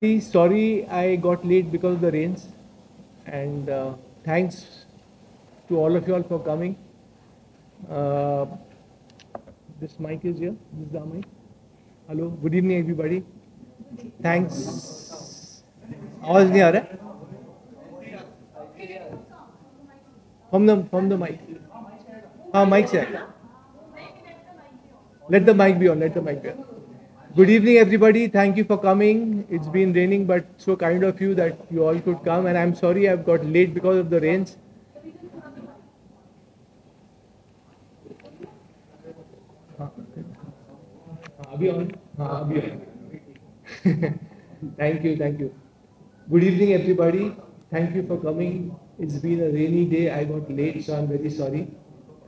Sorry, I got late because of the rains, and thanks to all of you all for coming. Uh, this mic is here. This is the mic. Hello, good evening, everybody. Thanks. आवाज नहीं आ रहा है? From the mic. हाँ, mic से है. Let the mic be on. Let the mic be on. Good evening, everybody. Thank you for coming. It's been raining, but so kind of you that you all could come. And I'm sorry I've got late because of the rains. अभी on? हाँ, अभी on. Thank you, thank you. Good evening, everybody. Thank you for coming. It's been a rainy day. I got late, so I'm very sorry.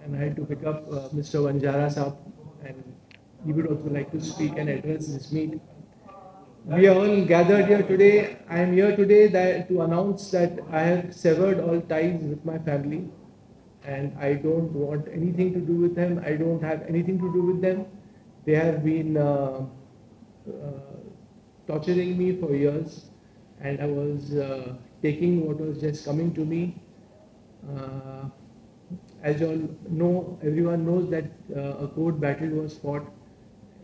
And I had to pick up Mr. Vanjara Saab, and he would also like to speak and address this meet. We are all gathered here today. I am here today to announce that I have severed all ties with my family, and I don't want anything to do with them. I don't have anything to do with them. They have been torturing me for years, and I was taking what was just coming to me. As you all know, everyone knows that a court battle was fought,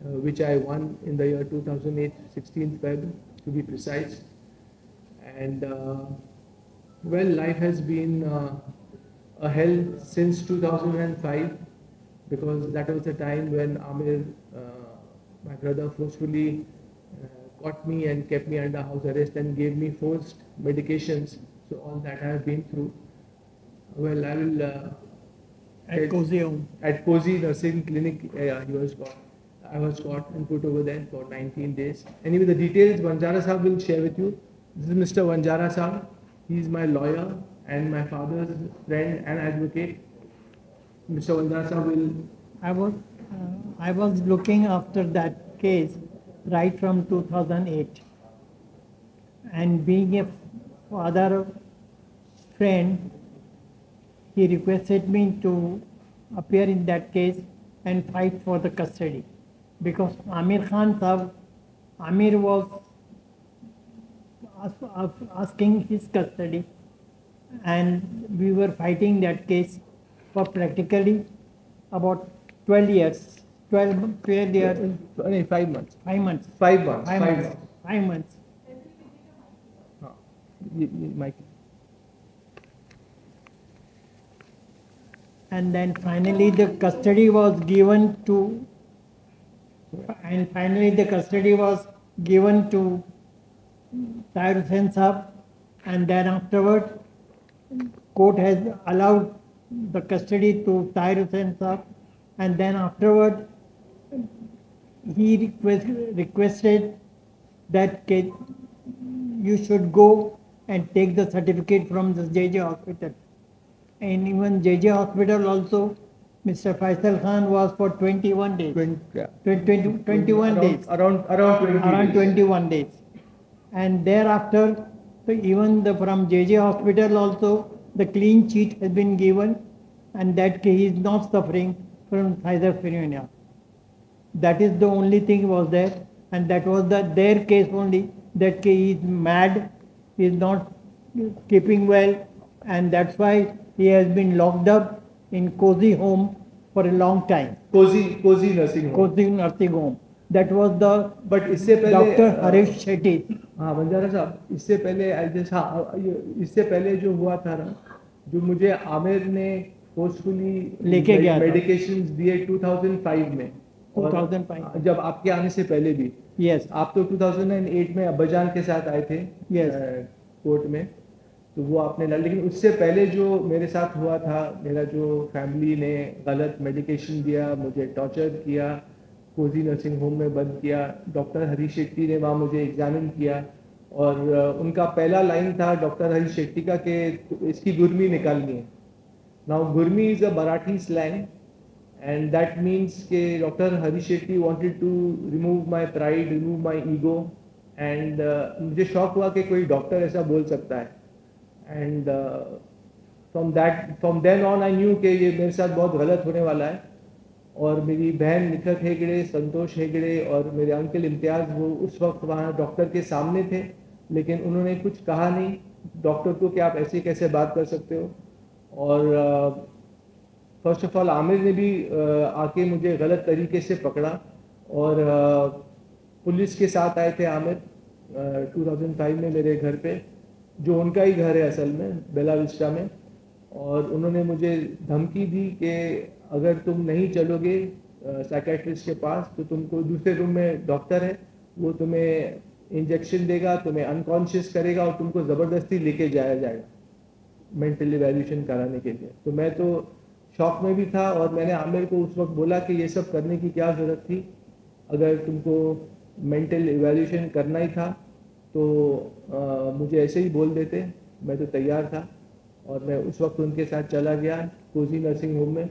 which I won in the year 2008, 16th Feb, to be precise. And well, life has been a hell since 2005, because that was the time when Amir, my brother, forcefully caught me and kept me under house arrest and gave me forced medications. So all that I have been through. Well, I will. At Cozy Home. At Cozy Nursing Clinic, he was caught. I was caught and put over there for 19 days. Anyway, the details Vanjara Saab will share with you. This is Mr. Vanjara Saab. He is my lawyer and my father's friend and advocate. Mr. Vanjara Saab will. I was looking after that case right from 2008, and being a father friend, he requested me to appear in that case and fight for the custody, because Amir Khan Sahab, Amir was asking his custody, and we were fighting that case for practically about 12 years. 12 years. 5 months. 5 months. 5 months. 5 months. 5 months. Mike. And then finally the custody was given to, Tahir Hussain Saab, and then afterward court has allowed the custody to Tahir Hussain Saab, and then afterward he requested that you should go and take the certificate from the JJ hospital. And even JJ hospital also, Mr. Faisal Khan was for 21 days. 21 days. Around 21 days. And thereafter, even from JJ hospital also, the clean sheet has been given, and that he is not suffering from schizophrenia. That is the only thing was there, and that was their case only, that he is mad, he is not keeping well, and that's why he has been locked up in Cozy Home for a long time. Cozy Nursing Home. Cozy Nursing Home. That was the But इससे पहले Dr. Harish Shetty. हाँ वंजारा साहब, इससे पहले जो हुआ था ना, जो मुझे आमिर ने फोर्सफुली लेके गया मेडिकेशंस दिए 2005 में, 2005 जब आपके आने से पहले भी. Yes. आप तो 2008 में अब्बाजान के साथ आए थे. Yes. कोर्ट में, तो वो आपने लड़, लेकिन उससे पहले जो मेरे साथ हुआ था, मेरा जो फैमिली ने गलत मेडिकेशन दिया, मुझे टॉर्चर किया, कोजी नर्सिंग होम में बंद किया, डॉक्टर हरीश शेट्टी ने वहाँ मुझे एग्जामिन किया, और उनका पहला लाइन था डॉक्टर हरीश शेट्टी का कि इसकी गुर्मी निकालनी है. Now गुर्मी is a Marathi slang, and that means कि Dr. Harish Shetty wanted to remove my pride, remove my ego, and मुझे शौक हुआ कि कोई डॉक्टर ऐसा बोल सकता है. And from then on I knew कि ये मेरे साथ बहुत गलत होने वाला है. और मेरी बहन निखत हेगड़े, संतोष हेगड़े और मेरे अंकल इम्तियाज़, वो उस वक्त वहाँ डॉक्टर के सामने थे, लेकिन उन्होंने कुछ कहा नहीं डॉक्टर को कि आप ऐसे कैसे बात कर सकते हो। और फर्स्ट ऑफ ऑल आमिर ने भी आके मुझे गलत तरीके से पकड़ा, और पुलिस के साथ आए थे आमिर 2005 में मेरे घर पे, जो उनका ही घर है असल में, बेला विस्टा में। और उन्होंने मुझे धमकी दी कि अगर तुम नहीं चलोगे साइकेट्रिस्ट के पास तो तुमको दूसरे रूम में डॉक्टर है, वो तुम्हें इंजेक्शन देगा, तुम्हें अनकॉन्शियस करेगा और तुमको ज़बरदस्ती लेके जाया जाएगा मेंटल इवैल्यूएशन कराने के लिए। तो मैं तो शॉक में भी था, और मैंने आमिर को उस वक्त बोला कि ये सब करने की क्या ज़रूरत थी, अगर तुमको मेंटल इवैल्यूएशन करना ही था तो मुझे ऐसे ही बोल देते, मैं तो तैयार था। और मैं उस वक्त उनके साथ चला गया कोजी नर्सिंग होम में,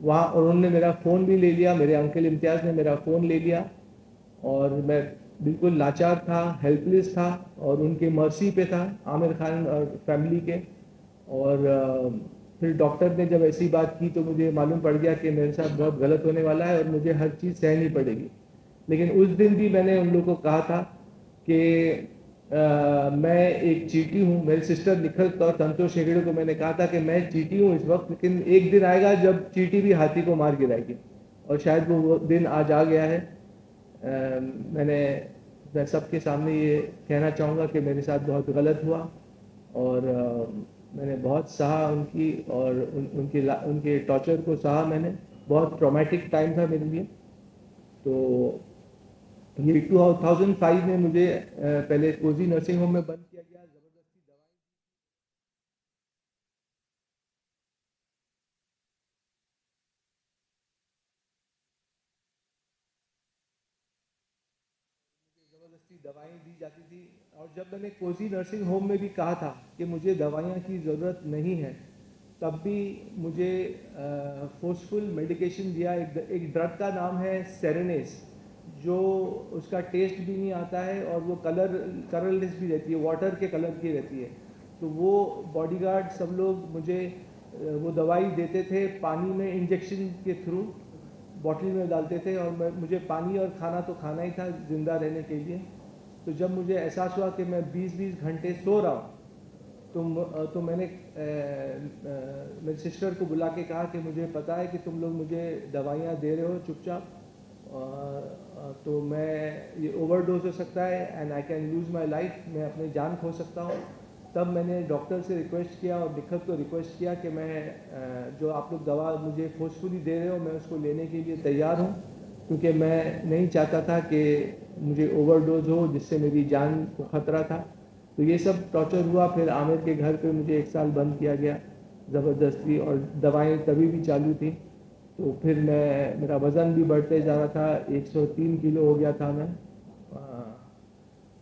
वहाँ और उन्होंने मेरा फ़ोन भी ले लिया, मेरे अंकल इम्तियाज़ ने मेरा फ़ोन ले लिया, और मैं बिल्कुल लाचार था, हेल्पलेस था, और उनके मर्सी पे था आमिर खान और फैमिली के। और फिर डॉक्टर ने जब ऐसी बात की तो मुझे मालूम पड़ गया कि मेरे साथ बहुत गलत होने वाला है और मुझे हर चीज़ सहनी पड़ेगी। लेकिन उस दिन भी मैंने उन लोगों को कहा था कि मैं एक चीटी हूँ। मेरे सिस्टर निखत और संतोष हेगड़े को मैंने कहा था कि मैं चीटी हूँ इस वक्त, लेकिन एक दिन आएगा जब चीटी भी हाथी को मार गिराएगी, और शायद वो दिन आज आ गया है। मैं सबके सामने ये कहना चाहूँगा कि मेरे साथ बहुत गलत हुआ, और मैंने बहुत सहा उनकी, और उनके टॉर्चर को सहा मैंने। बहुत ट्रॉमेटिक टाइम था मेरे लिए। तो ये 2005 में मुझे पहले कोजी नर्सिंग होम में बंद किया गया, ज़बरदस्ती दवाई दवाएं दी जाती थी। और जब मैंने कोजी नर्सिंग होम में भी कहा था कि मुझे दवाइयाँ की ज़रूरत नहीं है, तब भी मुझे फोर्सफुल मेडिकेशन दिया। एक ड्रग का नाम है सेरेनेस, जो उसका टेस्ट भी नहीं आता है और वो कलरलेस भी रहती है, वाटर के कलर की रहती है। तो वो बॉडीगार्ड सब लोग मुझे वो दवाई देते थे पानी में इंजेक्शन के थ्रू, बॉटल में डालते थे, और मुझे पानी और खाना तो खाना ही था ज़िंदा रहने के लिए। तो जब मुझे एहसास हुआ कि मैं 20-20 घंटे सो रहा हूँ, तो मैंने मेरे सिस्टर को बुला के कहा कि मुझे पता है कि तुम लोग मुझे दवाइयाँ दे रहे हो चुपचाप, तो मैं ये ओवरडोज हो सकता है and I can lose my life, मैं अपनी जान खो सकता हूँ। तब मैंने डॉक्टर से रिक्वेस्ट किया और निखत को रिक्वेस्ट किया कि मैं जो आप लोग दवा मुझे फोर्सफुली दे रहे हो, मैं उसको लेने के लिए तैयार हूँ, क्योंकि मैं नहीं चाहता था कि मुझे ओवरडोज हो जिससे मेरी जान को खतरा था। तो ये सब टॉर्चर हुआ। फिर आमिर के घर पे मुझे 1 साल बंद किया गया ज़बरदस्ती, और दवाएं तभी भी चालू थी। तो फिर मेरा वज़न भी बढ़ते जा रहा था, 103 किलो हो गया था मैं।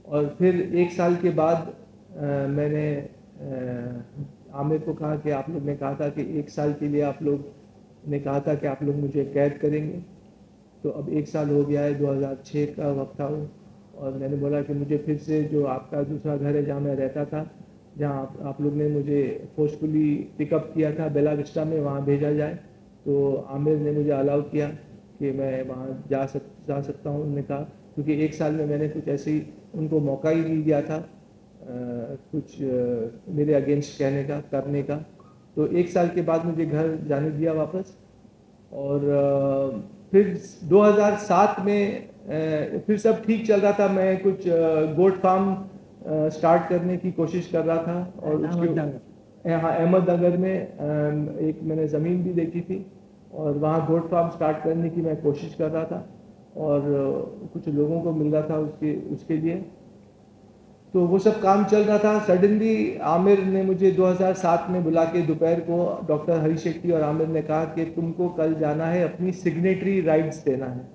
और फिर 1 साल के बाद मैंने आमिर को कहा कि आप लोग ने कहा था कि 1 साल के लिए आप लोग ने कहा था कि आप लोग मुझे कैद करेंगे। तो अब 1 साल हो गया है, 2006 का वक्त था वो। और मैंने बोला कि मुझे फिर से जो आपका दूसरा घर है जहाँ मैं रहता था, जहाँ आप लोग ने मुझे फोर्सफुली पिकअप किया था बेला विस्टा में, वहाँ भेजा जाए। तो आमिर ने मुझे अलाउ किया कि मैं वहाँ जा सकता हूँ। उन्होंने कहा, क्योंकि 1 साल में मैंने कुछ ऐसे ही उनको मौका ही नहीं दिया था कुछ मेरे अगेंस्ट कहने का, करने का। तो 1 साल के बाद मुझे घर जाने दिया वापस। और फिर 2007 में फिर सब ठीक चल रहा था। मैं कुछ गोट फार्म स्टार्ट करने की कोशिश कर रहा था, और उसके हाँ अहमदनगर में एक मैंने ज़मीन भी देखी थी, और वहाँ गोट फार्म स्टार्ट करने की मैं कोशिश कर रहा था, और कुछ लोगों को मिल रहा था उसके लिए। तो वो सब काम चल रहा था। सडनली आमिर ने मुझे 2007 में बुला के दोपहर को, डॉक्टर हरी शेट्टी और आमिर ने कहा कि तुमको कल जाना है, अपनी सिग्नेटरी राइट्स देना है।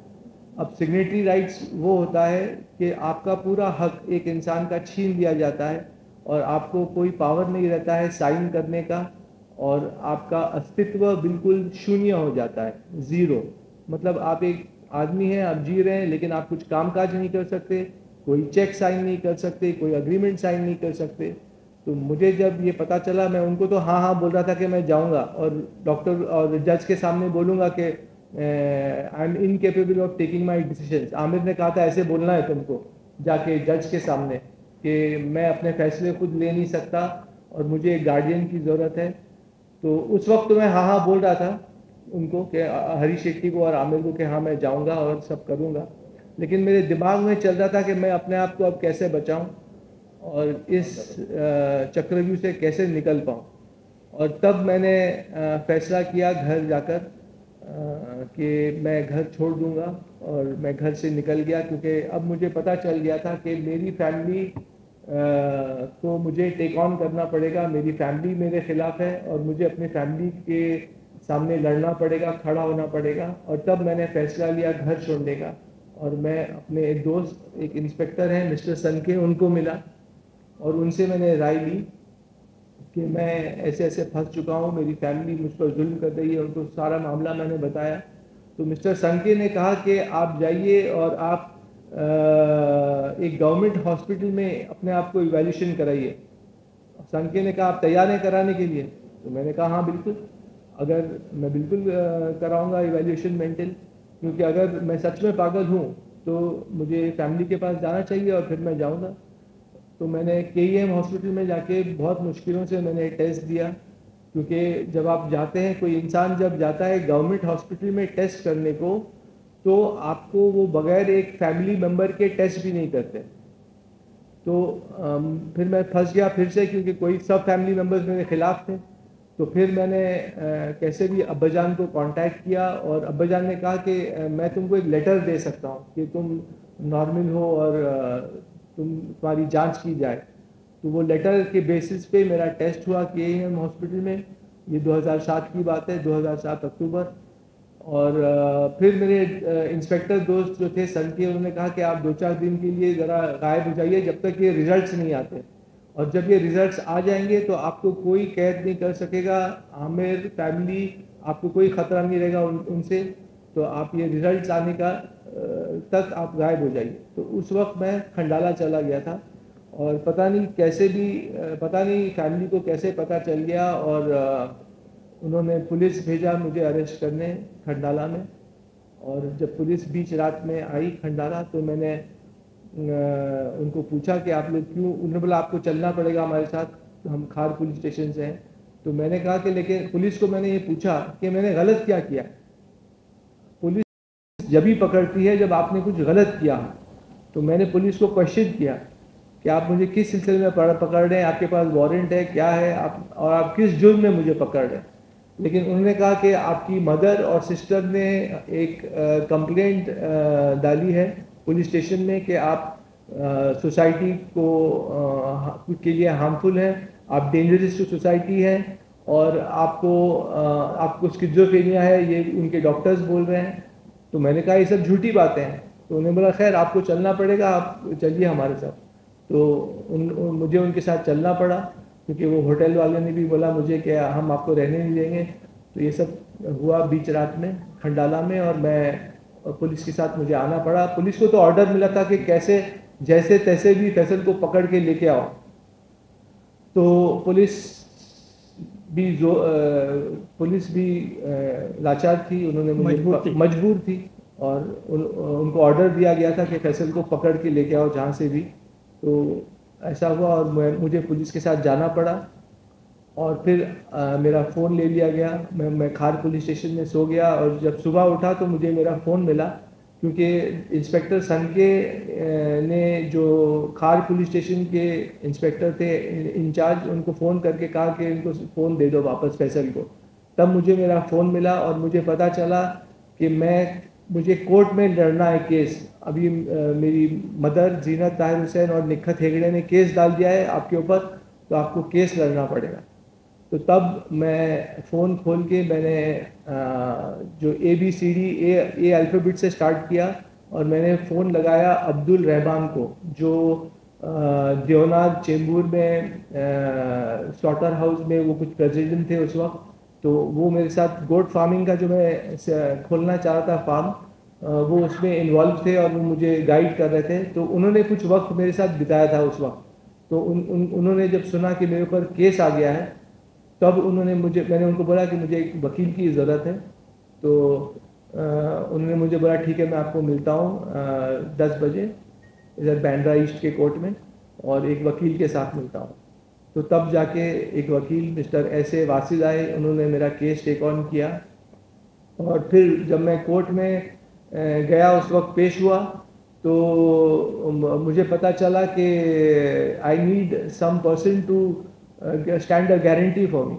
अब सिग्नेटरी राइट्स वो होता है कि आपका पूरा हक एक इंसान का छीन लिया जाता है, और आपको कोई पावर नहीं रहता है साइन करने का, और आपका अस्तित्व बिल्कुल शून्य हो जाता है, ज़ीरो। मतलब आप एक आदमी हैं, आप जी रहे हैं, लेकिन आप कुछ कामकाज नहीं कर सकते, कोई चेक साइन नहीं कर सकते, कोई अग्रीमेंट साइन नहीं कर सकते। तो मुझे जब ये पता चला, मैं उनको तो हाँ हाँ बोल रहा था कि मैं जाऊंगा, और डॉक्टर और जज के सामने बोलूँगा कि I M incapable of taking my decisions. Aamir ने कहा था ऐसे बोलना है तुमको जाके जज के सामने कि मैं अपने फैसले खुद ले नहीं सकता और मुझे एक गार्डियन की ज़रूरत है। तो उस वक्त तो मैं हाँ हाँ बोल रहा था उनको कि हरीश शेट्टी को और आमिर को कि हाँ मैं जाऊंगा और सब करूंगा, लेकिन मेरे दिमाग में चल रहा था कि मैं अपने आप को अब कैसे बचाऊं और इस चक्रव्यूह से कैसे निकल पाऊं। और तब मैंने फैसला किया घर जाकर कि मैं घर छोड़ दूंगा और मैं घर से निकल गया, क्योंकि अब मुझे पता चल गया था कि मेरी फैमिली को मुझे टेक ऑन करना पड़ेगा। मेरी फैमिली मेरे खिलाफ है और मुझे अपनी फैमिली के सामने लड़ना पड़ेगा, खड़ा होना पड़ेगा। और तब मैंने फैसला लिया घर छोड़ने का और मैं अपने एक दोस्त, एक इंस्पेक्टर हैं मिस्टर सनके, उनको मिला और उनसे मैंने राय ली कि मैं ऐसे ऐसे फंस चुका हूँ, मेरी फैमिली मुझ पर जुल्म कर रही है। उनको सारा मामला मैंने बताया। तो मिस्टर संके ने कहा कि आप जाइए और आप एक गवर्नमेंट हॉस्पिटल में अपने आप को इवैल्यूएशन कराइए। संके ने कहा आप तैयार हैं कराने के लिए? तो मैंने कहा हाँ बिल्कुल, अगर मैं बिल्कुल कराऊंगा इवैल्यूएशन मेंटल, क्योंकि अगर मैं सच में पागल हूँ तो मुझे फैमिली के पास जाना चाहिए और फिर मैं जाऊँगा। तो मैंने KEM हॉस्पिटल में जाके बहुत मुश्किलों से मैंने टेस्ट दिया, क्योंकि जब आप जाते हैं, कोई इंसान जब जाता है गवर्नमेंट हॉस्पिटल में टेस्ट करने को, तो आपको वो बगैर एक फैमिली मेम्बर के टेस्ट भी नहीं करते। तो फिर मैं फंस गया फिर से, क्योंकि कोई सब फैमिली मेम्बर्स मेरे खिलाफ थे। तो फिर मैंने कैसे भी अब्बाजान को कांटेक्ट किया और अब्बाजान ने कहा कि मैं तुमको एक लेटर दे सकता हूँ कि तुम नॉर्मल हो और तुम्हारी जांच की जाए। तो वो लेटर के बेसिस पे मेरा टेस्ट हुआ KEM हॉस्पिटल में। ये 2007 की बात है, 2007 अक्टूबर। और फिर मेरे इंस्पेक्टर दोस्त जो थे सन के, उन्होंने कहा कि आप 2-4 दिन के लिए ज़रा गायब हो जाइए जब तक ये रिजल्ट्स नहीं आते, और जब ये रिजल्ट्स आ जाएंगे तो आपको कोई कैद नहीं कर सकेगा, आमिर फैमिली, आपको कोई ख़तरा नहीं रहेगा उनसे। तो आप ये रिजल्ट्स आने का तक आप गायब हो जाइए। तो उस वक्त मैं खंडाला चला गया था और पता नहीं कैसे भी, पता नहीं फैमिली को कैसे पता चल गया और उन्होंने पुलिस भेजा मुझे अरेस्ट करने खंडाला में। और जब पुलिस बीच रात में आई खंडाला, तो मैंने उनको पूछा कि आप लोग क्यों, उन्होंने बोला आपको चलना पड़ेगा हमारे साथ, तो हम खार पुलिस स्टेशन से हैं। तो मैंने कहा कि लेकिन पुलिस को मैंने ये पूछा कि मैंने गलत क्या किया। पुलिस जब भी पकड़ती है जब आपने कुछ गलत किया। तो मैंने पुलिस को क्वेश्चन किया कि आप मुझे किस सिलसिले में पकड़ रहे हैं, आपके पास वारंट है क्या है, आप और आप किस जुर्म में मुझे पकड़ रहे हैं। लेकिन उन्होंने कहा कि आपकी मदर और सिस्टर ने एक कंप्लेंट डाली है पुलिस स्टेशन में कि आप सोसाइटी को के लिए हार्मफुल हैं, आप डेंजरस टू सोसाइटी हैं और आपको स्किज़ोफ्रेनिया है, ये उनके डॉक्टर्स बोल रहे हैं। तो मैंने कहा ये सब झूठी बातें हैं। तो उन्होंने बोला खैर आपको चलना पड़ेगा, आप चलिए हमारे साथ। तो मुझे उनके साथ चलना पड़ा, क्योंकि वो होटल वाले ने भी बोला मुझे कि हम आपको रहने नहीं देंगे। तो ये सब हुआ बीच रात में खंडाला में और मैं पुलिस के साथ मुझे आना पड़ा। पुलिस को तो ऑर्डर मिला था कि कैसे जैसे तैसे भी फैसल को पकड़ के लेके आओ। तो पुलिस भी लाचार थी, उन्होंने मुझे मजबूर थी और उनको ऑर्डर दिया गया था कि फैसल को पकड़ के लेके आओ जहाँ से भी। तो ऐसा हुआ और मुझे पुलिस के साथ जाना पड़ा और फिर मेरा फ़ोन ले लिया गया। मैं खार पुलिस स्टेशन में सो गया और जब सुबह उठा तो मुझे मेरा फ़ोन मिला, क्योंकि इंस्पेक्टर सनके ने जो खार पुलिस स्टेशन के इंस्पेक्टर थे इंचार्ज, उनको फ़ोन करके कहा कि इनको फ़ोन दे दो वापस फैसल को। तब मुझे मेरा फ़ोन मिला और मुझे पता चला कि मुझे कोर्ट में लड़ना है केस। अभी मेरी मदर जीनत ताहिर हुसैन और निखत हेगड़े ने केस डाल दिया है आपके ऊपर, तो आपको केस लड़ना पड़ेगा। तो तब मैं फ़ोन खोल के मैंने जो ABCD ए अल्फ़ाबेट से स्टार्ट किया और मैंने फ़ोन लगाया अब्दुल रहमान को, जो देवनाथ चेंबूर में स्लॉटर हाउस में वो कुछ प्रेसिडेंट थे उस वक्त। तो वो मेरे साथ गोट फार्मिंग का जो मैं खोलना चाह रहा था फार्म, वो उसमें इन्वॉल्व थे और वो मुझे गाइड कर रहे थे। तो उन्होंने कुछ वक्त मेरे साथ बिताया था उस वक्त। तो उन्होंने जब सुना कि मेरे ऊपर केस आ गया है, तब मैंने उनको बोला कि मुझे एक वकील की ज़रूरत है। तो उन्होंने मुझे बोला ठीक है मैं आपको मिलता हूँ 10 बजे इधर बैंड्रा ईस्ट के कोर्ट में, और एक वकील के साथ मिलता हूँ। तो तब जाके एक वकील मिस्टर ऐसे वासिल आए, उन्होंने मेरा केस टेक ऑन किया। और फिर जब मैं कोर्ट में गया, उस वक्त पेश हुआ, तो मुझे पता चला कि I need some person to stand a guarantee for me.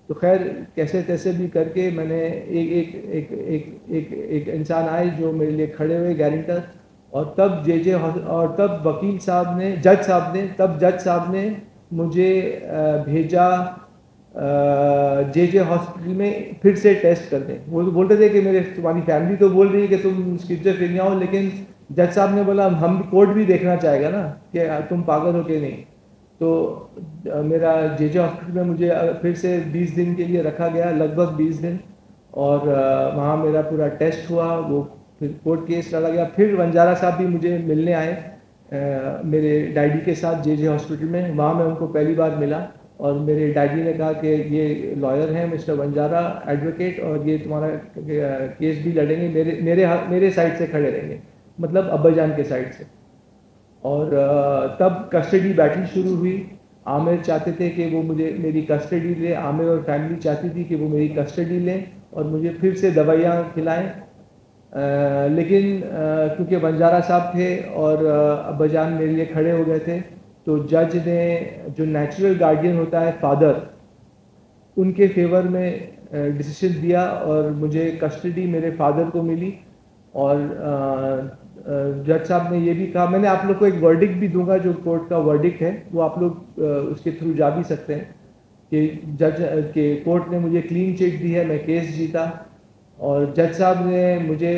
तो खैर कैसे तैसे भी करके मैंने एक इंसान आए जो मेरे लिए खड़े हुए गारंटर। और तब और तब वकील साहब ने जज साहब ने मुझे भेजा जे हॉस्पिटल में फिर से टेस्ट करने। वो तो बोलते थे कि तुम्हारी फैमिली तो बोल रही है कि तुम स्किज़ोफ्रेनिया हो, लेकिन जज साहब ने बोला हम कोर्ट भी देखना चाहेगा ना कि तुम पागल हो कि नहीं। तो मेरा जे हॉस्पिटल में मुझे फिर से 20 दिन के लिए रखा गया, लगभग 20 दिन। और वहाँ मेरा पूरा टेस्ट हुआ, वो फिर कोर्ट केस लड़ा गया। फिर वंजारा साहब भी मुझे मिलने आए मेरे डैडी के साथ जे हॉस्पिटल में। वहाँ मैं उनको पहली बार मिला, और मेरे डैडी ने कहा कि ये लॉयर हैं मिस्टर वंजारा, एडवोकेट, और ये तुम्हारा केस भी लड़ेंगे, मेरे साइड से खड़े रहेंगे, मतलब अब्बाजान के साइड से। और तब कस्टडी बैटल शुरू हुई। आमिर चाहते थे कि वो मुझे मेरी कस्टडी ले, आमिर और फैमिली चाहती थी कि वो मेरी कस्टडी लें और मुझे फिर से दवाइयाँ खिलाएं। लेकिन क्योंकि वंजारा साहब थे और अब्बाजान मेरे लिए खड़े हो गए थे, तो जज ने, जो नेचुरल गार्डियन होता है फादर, उनके फेवर में डिसीजन दिया और मुझे कस्टडी मेरे फादर को मिली। और जज साहब ने ये भी कहा, मैंने आप लोग को एक वर्डिक्ट भी दूंगा, जो कोर्ट का वर्डिक्ट है वो आप लोग उसके थ्रू जा भी सकते हैं, कि जज के कोर्ट ने मुझे क्लीन चिट दी है, मैं केस जीता। और जज साहब ने मुझे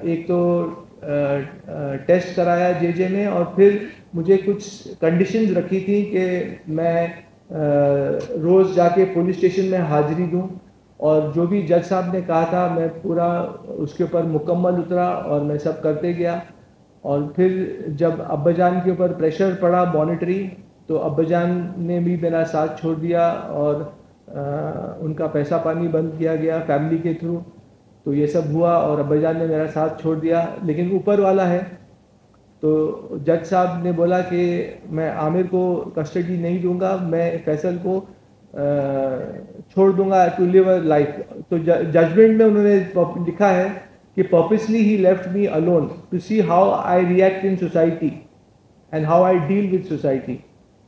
एक तो टेस्ट कराया जे में, और फिर मुझे कुछ कंडीशंस रखी थी कि मैं रोज़ जाके पुलिस स्टेशन में हाजिरी दूं, और जो भी जज साहब ने कहा था मैं पूरा उसके ऊपर मुकम्मल उतरा और मैं सब करते गया। और फिर जब अब्बाजान के ऊपर प्रेशर पड़ा मॉनिटरी, तो अब्बाजान ने भी मेरा साथ छोड़ दिया और उनका पैसा पानी बंद किया गया फैमिली के थ्रू। तो ये सब हुआ और अब्बाजान ने मेरा साथ छोड़ दिया। लेकिन ऊपर वाला है, तो जज साहब ने बोला कि मैं आमिर को कस्टडी नहीं दूंगा, मैं फैसल को छोड़ दूंगा टू लिव अ लाइफ। तो जजमेंट में उन्होंने लिखा है कि पर्पसली ही left me alone to see how I react in society and how I deal with society.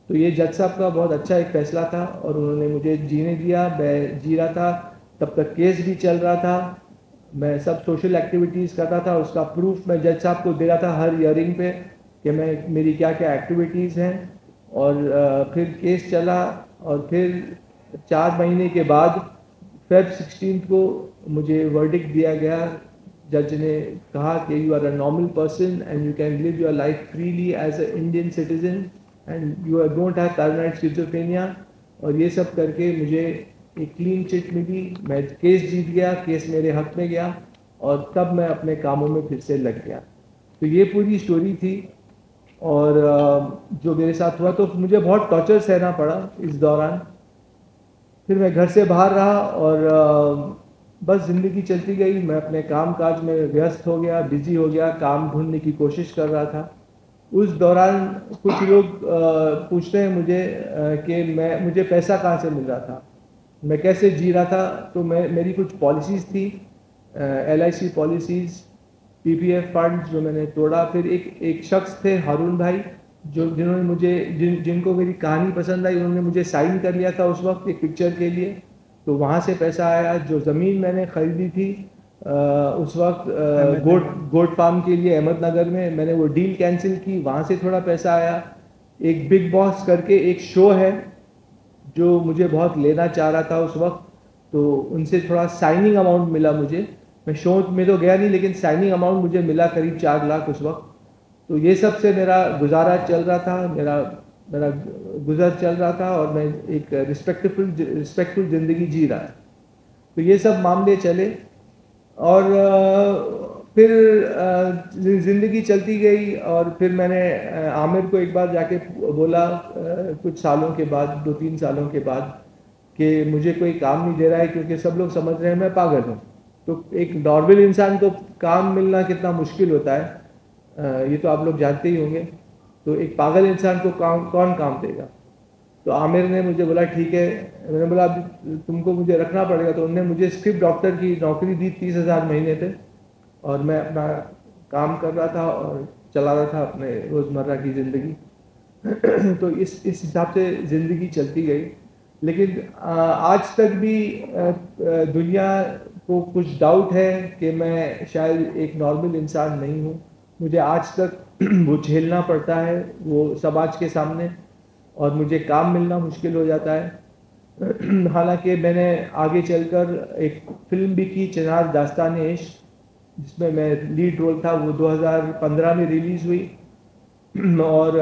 तो ये जज साहब का बहुत अच्छा एक फैसला था, और उन्होंने मुझे जीने दिया। मैं जी रहा था, तब तक केस भी चल रहा था, मैं सब सोशल एक्टिविटीज़ करता था, उसका प्रूफ मैं जज साहब को दे रहा था हर हियरिंग पे कि मैं मेरी क्या क्या एक्टिविटीज़ हैं। और फिर केस चला, और फिर 4 महीने के बाद फेब 16 को मुझे वर्डिक्ट दिया गया। जज ने कहा कि you are a normal person and you can live your life freely as a Indian citizen and you don't have paranoid schizophrenia. और ये सब करके मुझे एक क्लीन चिट मिली, मैं केस जीत गया, केस मेरे हक में गया, और तब मैं अपने कामों में फिर से लग गया। तो ये पूरी स्टोरी थी। और जो मेरे साथ हुआ, तो मुझे बहुत टॉर्चर सहना पड़ा इस दौरान। फिर मैं घर से बाहर रहा और बस ज़िंदगी चलती गई। मैं अपने काम काज में व्यस्त हो गया, बिजी हो गया, काम ढूंढने की कोशिश कर रहा था। उस दौरान कुछ लोग पूछते हैं मुझे कि मुझे पैसा कहाँ से मिल रहा था, मैं कैसे जी रहा था। तो मेरी कुछ पॉलिसीज़ थी, LIC पॉलिसीज़, PPF फंड, जो मैंने तोड़ा। फिर एक शख्स थे हारून भाई, जिन्होंने मुझे जिनको मेरी कहानी पसंद आई, उन्होंने मुझे साइन कर लिया था उस वक्त एक पिक्चर के लिए। तो वहाँ से पैसा आया। जो ज़मीन मैंने ख़रीदी थी उस वक्त गोट फार्म के लिए अहमदनगर में, मैंने वो डील कैंसिल की, वहाँ से थोड़ा पैसा आया। एक बिग बॉस करके एक शो है जो मुझे बहुत लेना चाह रहा था उस वक्त, तो उनसे थोड़ा साइनिंग अमाउंट मिला मुझे। मैं शो में तो गया नहीं, लेकिन साइनिंग अमाउंट मुझे मिला करीब 4 लाख उस वक्त। तो ये सब से मेरा गुजारा चल रहा था, मेरा गुजर चल रहा था, और मैं एक रिस्पेक्टफुल ज़िंदगी जी रहा है। तो ये सब मामले चले, और फिर ज़िंदगी चलती गई। और फिर मैंने आमिर को एक बार जाके बोला कुछ सालों के बाद, 2-3 सालों के बाद, कि मुझे कोई काम नहीं दे रहा है क्योंकि सब लोग समझ रहे हैं मैं पागल हूँ। तो एक नॉर्मल इंसान को काम मिलना कितना मुश्किल होता है, ये तो आप लोग जानते ही होंगे। तो एक पागल इंसान को कौन काम देगा? तो आमिर ने मुझे बोला ठीक है। मैंने बोला अब तुमको मुझे रखना पड़ेगा। तो उन्होंने मुझे स्क्रिप्ट डॉक्टर की नौकरी दी 30,000 महीने पे, और मैं अपना काम कर रहा था और चला रहा था अपने रोज़मर्रा की ज़िंदगी। तो इस हिसाब से ज़िंदगी चलती गई। लेकिन आज तक भी दुनिया को कुछ डाउट है कि मैं शायद एक नॉर्मल इंसान नहीं हूँ। मुझे आज तक वो झेलना पड़ता है वो समाज के सामने, और मुझे काम मिलना मुश्किल हो जाता है। हालांकि मैंने आगे चलकर एक फिल्म भी की, चिनार दास्तान इश्क, जिसमें मैं लीड रोल था। वो 2015 में रिलीज़ हुई। और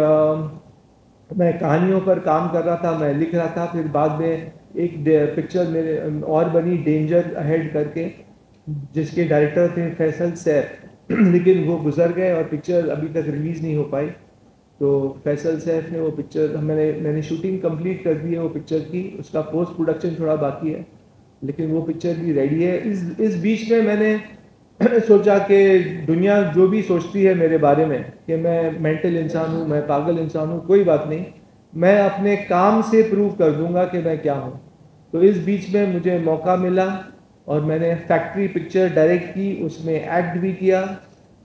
मैं कहानियों पर काम कर रहा था, मैं लिख रहा था। फिर बाद में एक पिक्चर मेरे और बनी, डेंजर अहेड करके, जिसके डायरेक्टर थे फैसल सैफ। लेकिन वो गुजर गए और पिक्चर अभी तक रिलीज़ नहीं हो पाई। तो फैसल सैफ ने वो पिक्चर, मैंने शूटिंग कंप्लीट कर दी है वो पिक्चर की। उसका पोस्ट प्रोडक्शन थोड़ा बाकी है, लेकिन वो पिक्चर भी रेडी है। इस बीच में मैंने सोचा कि दुनिया जो भी सोचती है मेरे बारे में कि मैं मेंटल इंसान हूँ, मैं पागल इंसान हूँ, कोई बात नहीं, मैं अपने काम से प्रूव कर दूंगा कि मैं क्या हूँ। तो इस बीच में मुझे मौका मिला और मैंने फैक्ट्री पिक्चर डायरेक्ट की, उसमें एक्ट भी किया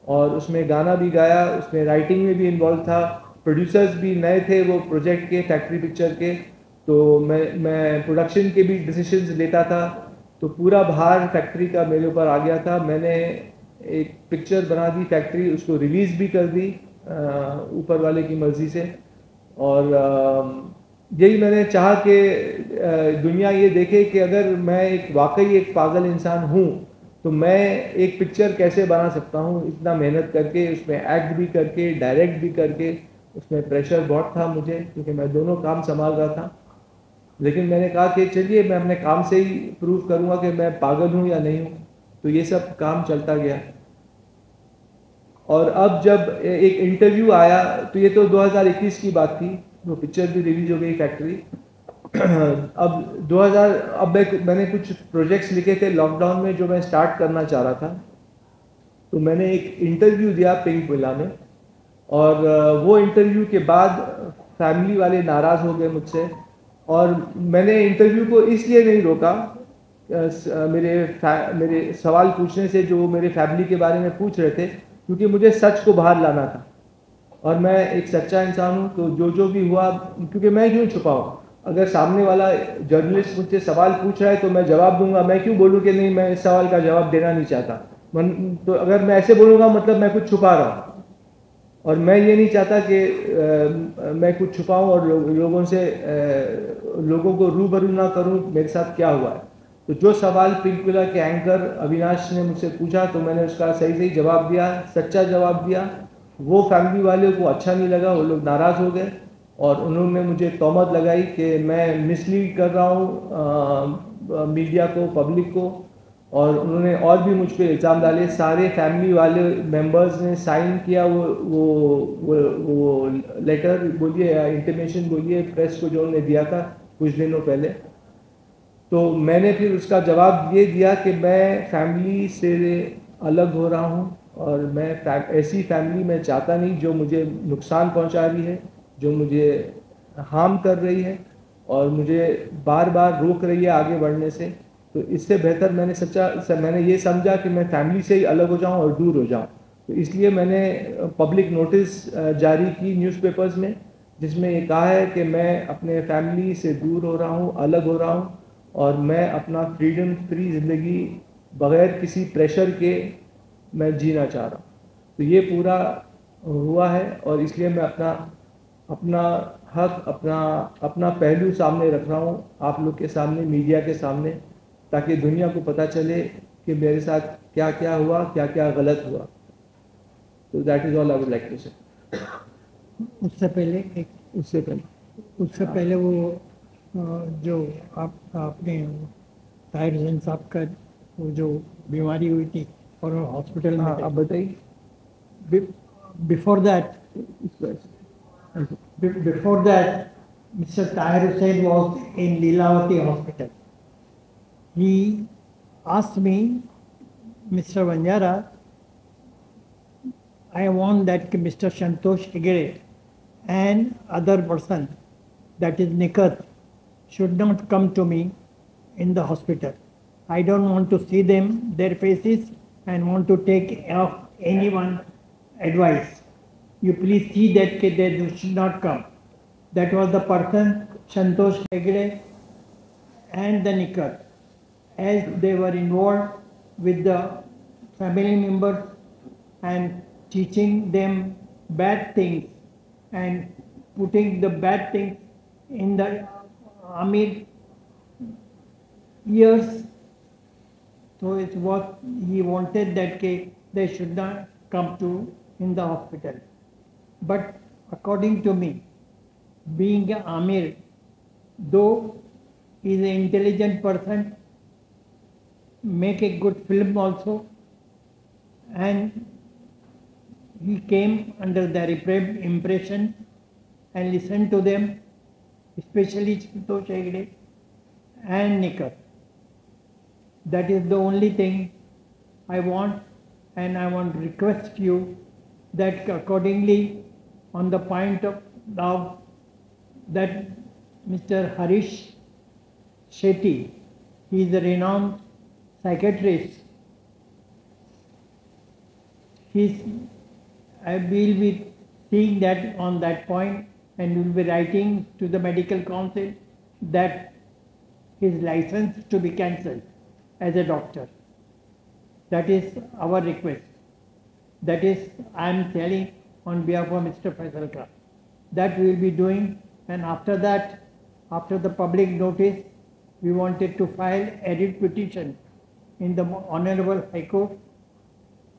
और उसमें गाना भी गाया, उसमें राइटिंग में भी इन्वॉल्व था। प्रोड्यूसर्स भी नए थे वो प्रोजेक्ट के, फैक्ट्री पिक्चर के। तो मैं प्रोडक्शन के भी डिसीजंस लेता था। तो पूरा भार फैक्ट्री का मेरे ऊपर आ गया था। मैंने एक पिक्चर बना दी फैक्ट्री, उसको रिलीज़ भी कर दी ऊपर वाले की मर्ज़ी से। और यही मैंने चाहा कि दुनिया ये देखे कि अगर मैं वाकई एक पागल इंसान हूँ तो मैं एक पिक्चर कैसे बना सकता हूँ, इतना मेहनत करके, उसमें एक्ट भी करके, डायरेक्ट भी करके। उसमें प्रेशर बहुत था मुझे, क्योंकि मैं दोनों काम संभाल रहा था। लेकिन मैंने कहा कि चलिए मैं अपने काम से ही प्रूव करूंगा कि मैं पागल हूं या नहीं हूं। तो ये सब काम चलता गया। और अब जब एक इंटरव्यू आया, तो ये तो 2021 की बात थी, वो पिक्चर भी रिलीज हो गई फैक्ट्री। अब मैंने कुछ प्रोजेक्ट्स लिखे थे लॉकडाउन में जो मैं स्टार्ट करना चाह रहा था। तो मैंने एक इंटरव्यू दिया पिंक विला में, और वो इंटरव्यू के बाद फैमिली वाले नाराज़ हो गए मुझसे। और मैंने इंटरव्यू को इसलिए नहीं रोका, मेरे सवाल पूछने से जो मेरे फैमिली के बारे में पूछ रहे थे, क्योंकि मुझे सच को बाहर लाना था। और मैं एक सच्चा इंसान हूँ, तो जो भी हुआ, क्योंकि मैं क्यों छुपाऊँ? अगर सामने वाला जर्नलिस्ट मुझसे सवाल पूछ रहा है तो मैं जवाब दूंगा। मैं क्यों बोलूँ कि नहीं, मैं इस सवाल का जवाब देना नहीं चाहता। तो अगर मैं ऐसे बोलूँगा मतलब मैं कुछ छुपा रहा हूँ। और मैं ये नहीं चाहता कि मैं कुछ छुपाऊं और लोगों को रूबरू ना करूं मेरे साथ क्या हुआ है। तो जो सवाल पिंक विला के एंकर अविनाश ने मुझसे पूछा, तो मैंने उसका सही सही जवाब दिया, सच्चा जवाब दिया। वो फैमिली वाले को अच्छा नहीं लगा, वो लोग नाराज़ हो गए और उन्होंने मुझे तोहमत लगाई कि मैं मिसलीड कर रहा हूँ मीडिया को, पब्लिक को। और उन्होंने और भी मुझ पे इल्ज़ाम डाले। सारे फैमिली वाले मेंबर्स ने साइन किया वो लेटर बोलिए या इंटीमेशन बोलिए, प्रेस को जो उन्होंने दिया था कुछ दिनों पहले। तो मैंने फिर उसका जवाब ये दिया कि मैं फैमिली से अलग हो रहा हूँ, और मैं ऐसी फैमिली मैं चाहता नहीं जो मुझे नुकसान पहुँचा रही है, जो मुझे हार्म कर रही है और मुझे बार बार रोक रही है आगे बढ़ने से। तो इससे बेहतर मैंने ये समझा कि मैं फैमिली से ही अलग हो जाऊं और दूर हो जाऊं। तो इसलिए मैंने पब्लिक नोटिस जारी की न्यूज़पेपर्स में, जिसमें ये कहा है कि मैं अपने फैमिली से दूर हो रहा हूं, अलग हो रहा हूं, और मैं अपना फ्री ज़िंदगी बग़ैर किसी प्रेशर के मैं जीना चाह रहा हूं। तो ये पूरा हुआ है, और इसलिए मैं अपना हक, अपना पहलू सामने रख रहा हूँ आप लोग के सामने, मीडिया के सामने, ताकि दुनिया को पता चले कि मेरे साथ क्या क्या हुआ, क्या क्या गलत हुआ। तो that is all I would like to say. उससे पहले वो जो आपने ताहिर हुसैन साहब का वो जो बीमारी हुई थी और हॉस्पिटल में, आप बताइए। Before that Mr. Tahir Hussain was in Leelavati hospital. He asked me Mr. Vanjara, I want that Mr. Santosh Hegde and other person, that is Nikat, should not come to me in the hospital. I don't want to see them, their faces, and want to take off anyone advice. You please see that they should not come. That was the person, Santosh Hegde and the Nikat, as they were involved with the family members and teaching them bad things and putting the bad things in the Amir ears. So it's what he wanted, that they should not come to in the hospital. But according to me, being an Amir, though he is an intelligent person, make a good film also, and he came under the impression and listened to them, especially Santosh Hegde and Nikat. That is the only thing I want, and I want to request you that accordingly, on the point of now that Mr. Harish Shetty, he is a renowned psychiatrist. I will be seeing that on that point, and will be writing to the medical council that his license to be cancelled as a doctor. That is our request. That is, I am telling on behalf of Mr. Faisal Khan. That we will be doing, and after that, after the public notice, we wanted to file a writ petition in the Honorable High Court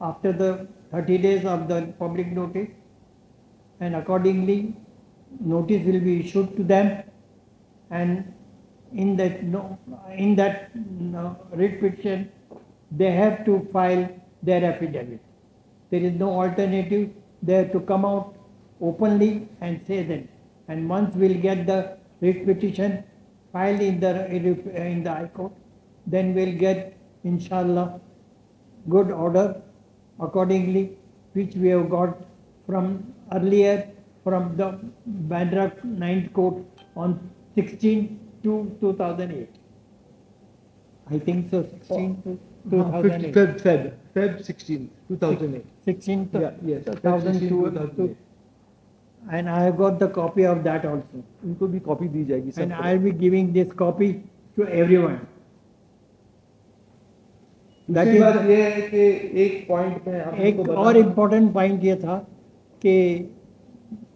after the 30 days of the public notice, and accordingly notice will be issued to them, and in that writ petition they have to file their affidavit. There is no alternative. They have to come out openly and say that. And once we'll get the writ petition filed in the High Court, then we'll get, inshallah, good order accordingly, which we have got from earlier from the Bandra 9th Court on 16 to 2008. I think so, 16 to 2008. Feb 16, 2008. 16 to Yeah, yes, 2002. 2008. And I have got the copy of that also. उनको भी copy दी जाएगी And I will be giving this copy to everyone. That दूसरी is बात ये है कि एक point में आप एक और इम्पोर्टेंट पॉइंट ये था कि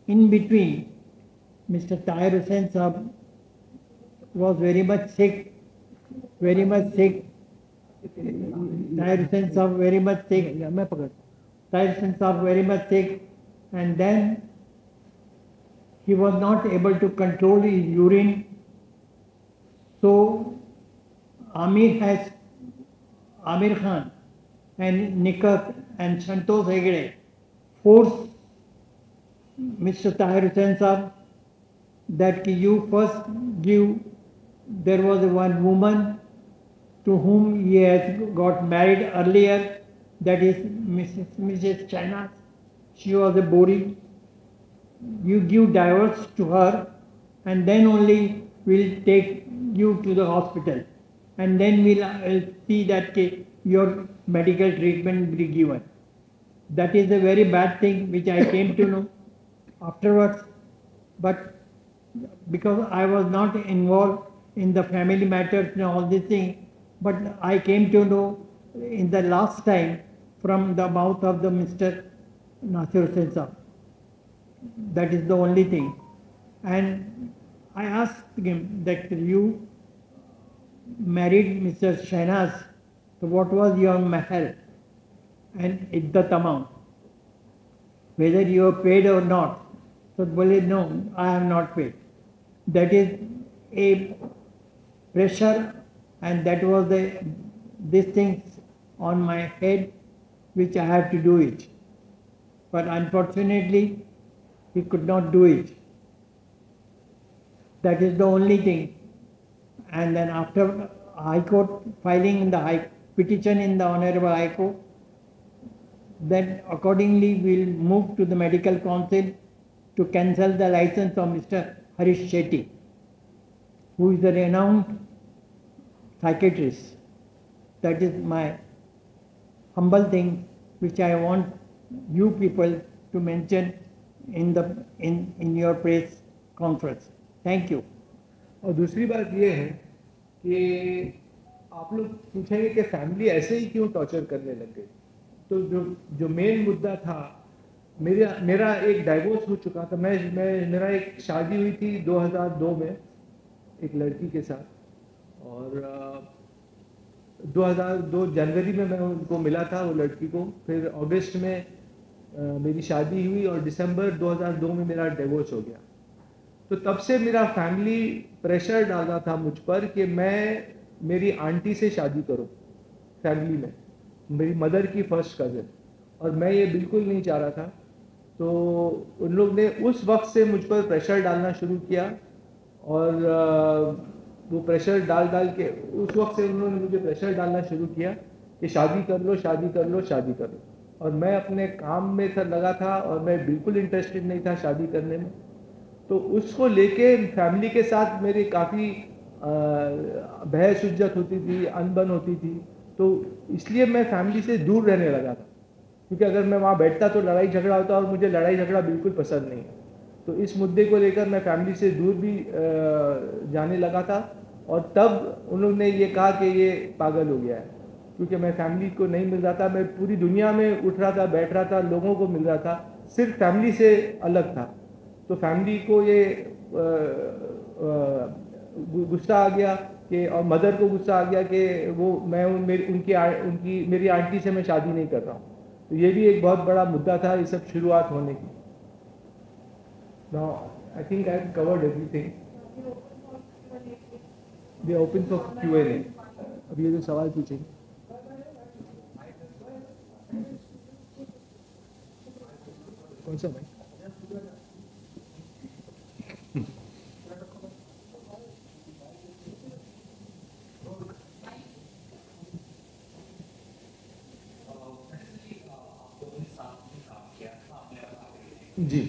in between mister Tahir Hussain साहब was very much sick. Tahir Hussain Saab very much sick. Tahir Hussain Saab very much sick, and then he was not able to control his urine. So Amir Khan and Nikat and Santosh Hegde forced Mr. Tahir Hussain Saab that you first give. There was one woman to whom he has got married earlier, that is Mrs. China. She was a Bori. You give divorce to her, and then only we'll take you to the hospital, and then we'll see that your medical treatment will be given. That is a very bad thing which I came to know afterwards, but because I was not involved in the family matters and all these things, but I came to know in the last time from the mouth of the Mr. Nasir Hussain Saab. That is the only thing. And I asked him that you married Mr. Shahnaz, so what was your mahar and iddat amount? Whether you have paid or not. So bole, no, I have not paid. That is a pressure, and that was these things on my head which I have to do it. But unfortunately, he could not do it. That is the only thing. And then after High Court, filing in the petition in the Honorable High Court. Then accordingly we'll move to the Medical Council to cancel the license of Mr. Harish Shetty, who is a renowned psychiatrist. That is my humble thing which I want you people to mention in your press conference. Thank you. और दूसरी बात ये है कि आप लोग पूछेंगे कि फैमिली ऐसे ही क्यों टॉर्चर करने लग गई। तो जो मेन मुद्दा था, मेरा एक डाइवोर्स हो चुका था। मेरा एक शादी हुई थी 2002 में एक लड़की के साथ, और 2002 जनवरी में मैं उनको मिला था, वो लड़की को। फिर अगस्त में मेरी शादी हुई और दिसंबर 2002 में मेरा डिवोर्स हो गया। तो तब से मेरा फैमिली प्रेशर डाला था मुझ पर कि मैं मेरी आंटी से शादी करूं, फैमिली में मेरी मदर की फर्स्ट कज़न, और मैं ये बिल्कुल नहीं चाह रहा था। तो उन लोग ने उस वक्त से मुझ पर प्रेशर डालना शुरू किया, और वो प्रेशर डाल के उस वक्त से उन्होंने मुझे प्रेशर डालना शुरू किया कि शादी कर लो, शादी कर लो, शादी कर लो। और मैं अपने काम में लगा था और मैं बिल्कुल इंटरेस्टेड नहीं था शादी करने में। तो उसको लेके फैमिली के साथ मेरी काफ़ी बहस उज्जत होती थी, अनबन होती थी। तो इसलिए मैं फैमिली से दूर रहने लगा था, क्योंकि अगर मैं वहाँ बैठता तो लड़ाई झगड़ा होता, और मुझे लड़ाई झगड़ा बिल्कुल पसंद नहीं है। तो इस मुद्दे को लेकर मैं फैमिली से दूर भी जाने लगा था। और तब उन्होंने ये कहा कि ये पागल हो गया है, क्योंकि मैं फैमिली को नहीं मिल रहा था। मैं पूरी दुनिया में उठ रहा था, बैठ रहा था, लोगों को मिल रहा था, सिर्फ फैमिली से अलग था। तो फैमिली को ये गुस्सा आ गया कि, और मदर को गुस्सा आ गया कि वो मैं मेरी आंटी से मैं शादी नहीं कर रहा हूँ। तो ये भी एक बहुत बड़ा मुद्दा था ये सब शुरुआत होने की। Now I think I have covered everything. We are open for Q&A. अब ये जो सवाल पूछेंगे। कौन सा भाई? जी,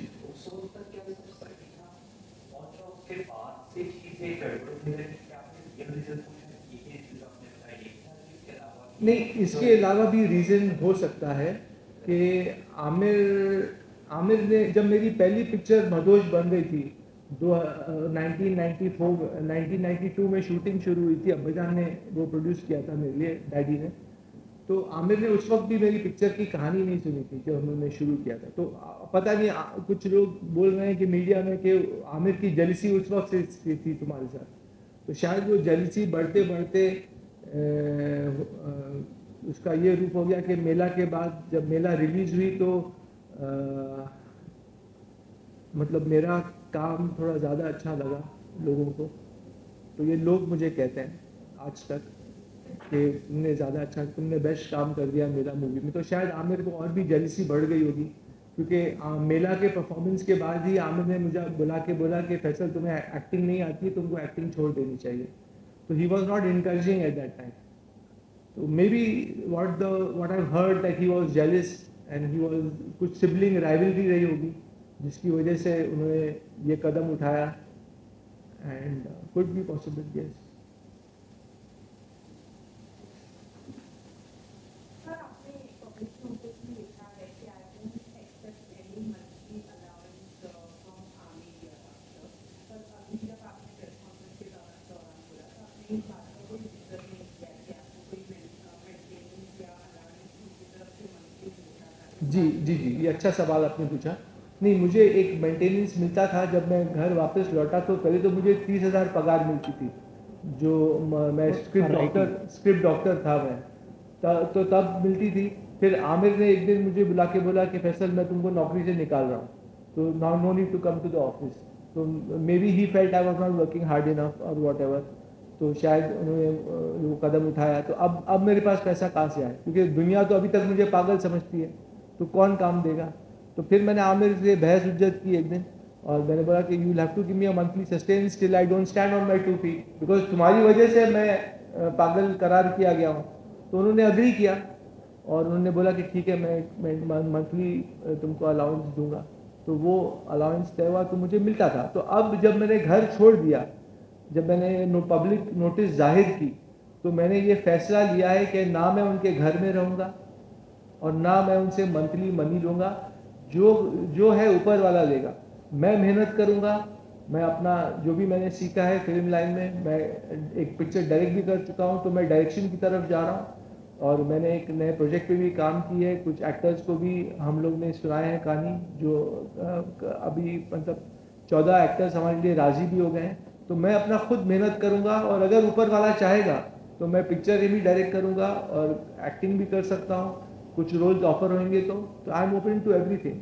नहीं, इसके अलावा भी रीज़न हो सकता है कि आमिर ने, जब मेरी पहली पिक्चर मदोश बन गई थी 1992 में शूटिंग शुरू हुई थी, अब्बाजान ने वो प्रोड्यूस किया था मेरे लिए, डैडी ने। तो आमिर ने उस वक्त भी मेरी पिक्चर की कहानी नहीं सुनी थी जब उन्होंने शुरू किया था। तो पता नहीं, कुछ लोग बोल रहे हैं कि मीडिया में कि आमिर की जेलसी उस वक्त से थी तुम्हारे साथ। तो शायद वो जेलसी बढ़ते बढ़ते उसका ये रूप हो गया कि मेला के बाद जब मेला रिलीज हुई तो मतलब मेरा काम थोड़ा ज़्यादा अच्छा लगा लोगों को। तो ये लोग मुझे कहते हैं आज तक कि तुमने ज़्यादा अच्छा, तुमने बेस्ट काम कर दिया मेला मूवी में। तो शायद आमिर को और भी जेलसी बढ़ गई होगी, क्योंकि मेला के परफॉर्मेंस के बाद ही आमिर ने मुझे बुला के बोला कि फैसल तुम्हें एक्टिंग नहीं आती, तुमको एक्टिंग छोड़ देनी चाहिए। तो he was not encouraging at that time. तो maybe what I heard that he was jealous and he was, कुछ सिबलिंग राइवलरी रही होगी जिसकी वजह से उन्होंने ये कदम उठाया, and could be possible, yes. जी, ये अच्छा सवाल आपने पूछा। नहीं, मुझे एक मेंटेनेंस मिलता था जब मैं घर वापस लौटा। तो पहले तो मुझे 30,000 पगार मिलती थी, जो मैं स्क्रिप्ट डॉक्टर था मैं, तो तब मिलती थी। फिर आमिर ने एक दिन मुझे बुला के बोला कि फैसल मैं तुमको नौकरी से निकाल रहा हूँ, तो now no need to come to the office. तो maybe he felt I was not working hard enough और वॉट एवर। तो शायद उन्होंने वो कदम उठाया। तो अब मेरे पास पैसा कहाँ से आए, क्योंकि दुनिया तो अभी तक मुझे पागल समझती है, तो कौन काम देगा। तो फिर मैंने आमिर से बहस उज्जत की एक दिन, और मैंने बोला कि you have to give me a monthly sustenance till I don't stand on my 2 feet, because तुम्हारी वजह से मैं पागल करार किया गया हूँ। तो उन्होंने अग्री किया और उन्होंने बोला कि ठीक है मैं मंथली तुमको अलाउंस दूंगा। तो वो अलाउंस तय हुआ तो मुझे मिलता था। तो अब जब मैंने घर छोड़ दिया, जब मैंने पब्लिक नोटिस जाहिर की, तो मैंने ये फैसला लिया है कि ना मैं उनके घर में रहूँगा और ना मैं उनसे मंथली मनी लूँगा। जो है ऊपर वाला देगा। मैं मेहनत करूँगा, मैं अपना जो भी मैंने सीखा है फिल्म लाइन में, मैं एक पिक्चर डायरेक्ट भी कर चुका हूँ, तो मैं डायरेक्शन की तरफ जा रहा हूँ और मैंने एक नए प्रोजेक्ट पे भी काम की है। कुछ एक्टर्स को भी हम लोग ने सुनाए हैं कहानी, जो अभी मतलब 14 एक्टर्स हमारे लिए राजी भी हो गए हैं। तो मैं अपना खुद मेहनत करूँगा और अगर ऊपर वाला चाहेगा तो मैं पिक्चर भी डायरेक्ट करूँगा और एक्टिंग भी कर सकता हूँ। कुछ रोल्स ऑफर होंगे तो I am open to everything.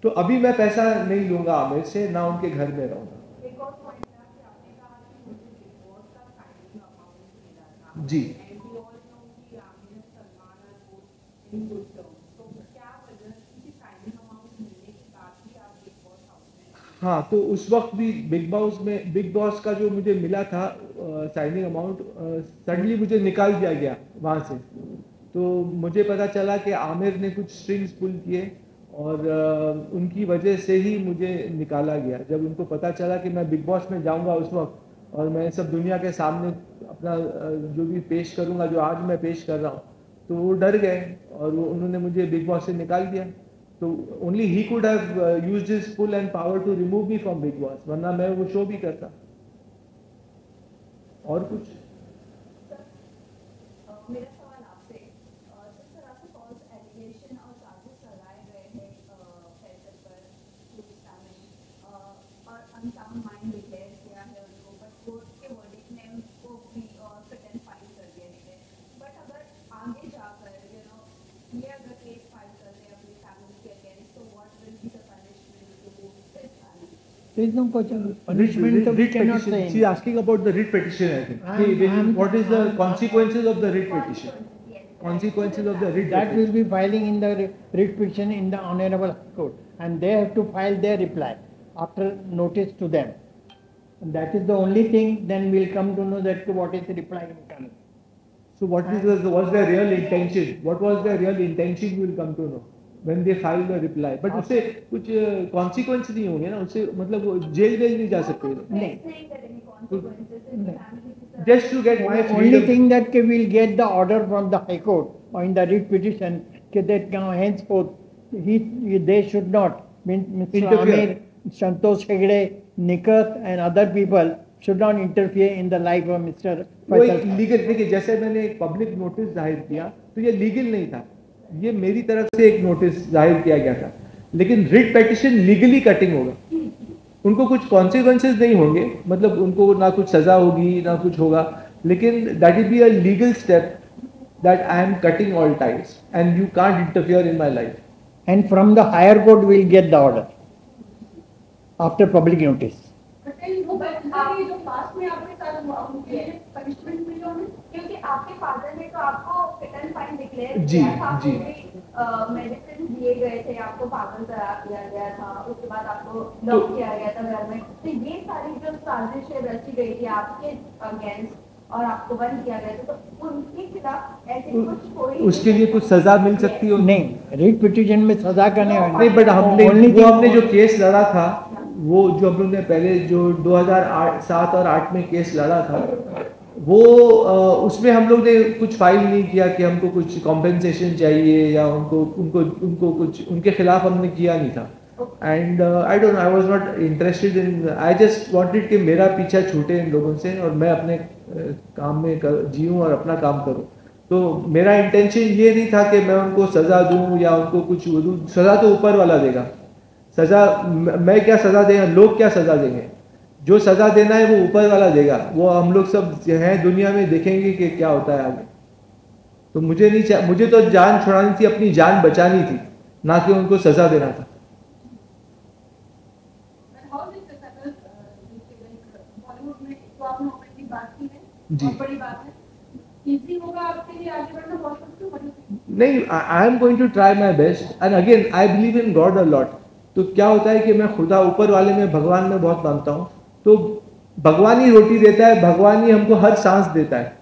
तो अभी मैं पैसा नहीं लूँगा आमिर से, ना उनके घर में रहूँगा। जी हाँ, तो उस वक्त भी बिग बॉस का जो मुझे मिला था साइनिंग अमाउंट, सडनली मुझे निकाल दिया गया वहाँ से। तो मुझे पता चला कि आमिर ने कुछ स्ट्रिंग्स पुल किए और उनकी वजह से ही मुझे निकाला गया। जब उनको पता चला कि मैं बिग बॉस में जाऊंगा उस वक्त और मैं सब दुनिया के सामने अपना जो भी पेश करूंगा, जो आज मैं पेश कर रहा हूँ, तो वो डर गए और उन्होंने मुझे बिग बॉस से निकाल दिया। तो only he could have used his pull and power to remove me from Bigg Boss, वरना मैं वो शो भी करता। और कुछ मेरा सवाल आपसे, जिस तरह से फॉल्स एलिगेशन और चार्जेस लगाए गए हैं फैसल पर और अनसाउंड माइंड डिक्लेयर किया है उनको, बट कोर्ट के वर्डिक्ट ने उनको भी फिट एंड फाइन कर दिया है। बट अगर आगे जाकर ये अगर केस फाइल करते हैं अपनी फैमिली के अगेंस्ट, तो what will be the punishment to this family? There is no punishment. We cannot say. She is asking about the writ petition, I think. What is the consequences of the writ petition? Consequences of the writ That petition. will be filing in the writ petition in the Honorable High Court, and they have to file their reply after notice to them. And that is the only thing. Then we'll come to know that what is the reply coming. So what's their real intention? What was their real intention? We will come to know when they file the reply. But उससे कुछ consequence नहीं होंगे ना, उससे मतलब jail नहीं जा सकते। Just to get my freedom. Only thing that we'll get the order from the High Court or in the writ petition that now henceforth they should not, Mr. Amir, Santosh Hegde, Nikat and other people should not interfere in the life of Mr. Faisal. Legal देखिए, जैसे मैंने एक public notice जाहिर किया तो ये legal नहीं था, ये मेरी तरफ से एक नोटिस जाहिर किया गया था। लेकिन रिट पेटिशन लीगली कटिंग होगा, उनको कुछ कॉन्सिक्वेंसेज नहीं होंगे, मतलब उनको ना कुछ सजा होगी ना कुछ होगा, लेकिन that will be a legal step that I am cutting all ties and you can't interfere in my life. And from the higher court we will get the order after public notice. जो past में आपके साथ punishment मिली होगी, क्योंकि आपके father ने तो आपको फिट एंड फाइन डिक्लेयर किया था, मेडिसिन दिए गए थे, आपको पागल करार दिया गया था, उसके बाद आपको लॉक किया गया था घर में। तो ये सारी जो साजिश रची गई थी आपके अगेंस्ट और आपको बंद किया गया था, तो उनके खिलाफ ऐसे कुछ कोई उसके लिए कुछ सजा मिल सकती हो? नहीं, रिट पिटीशन में सजा का नहीं, बट हमने जो केस लड़ा था, वो जो हम लोग ने पहले जो 2007 और 8 में केस लड़ा था, वो उसमें हम लोग ने कुछ फाइल नहीं किया कि हमको कुछ कॉम्पेंसेशन चाहिए या उनको कुछ उनके खिलाफ हमने किया नहीं था। And I don't no, I was not interested in, I just wanted कि मेरा पीछा छूटे इन लोगों से और मैं अपने काम में जीऊँ और अपना काम करूँ। तो मेरा इंटेंशन ये नहीं था कि मैं उनको सज़ा दूँ या उनको कुछ दूँ। सज़ा तो ऊपर वाला देगा, सज़ा मैं क्या सज़ा देगा, लोग क्या सज़ा देंगे? जो सज़ा देना है वो ऊपर वाला देगा, वो हम लोग सब हैं दुनिया में देखेंगे कि क्या होता है आगे। तो मुझे तो जान छुड़ानी थी, अपनी जान बचानी थी, ना कि उनको सज़ा देना था। जी नहीं, I am going to try my best and again I believe in God a lot. तो क्या होता है कि मैं खुदा ऊपर वाले में, भगवान में बहुत मानता हूँ। तो भगवान ही रोटी देता है, भगवान ही हमको हर सांस देता है।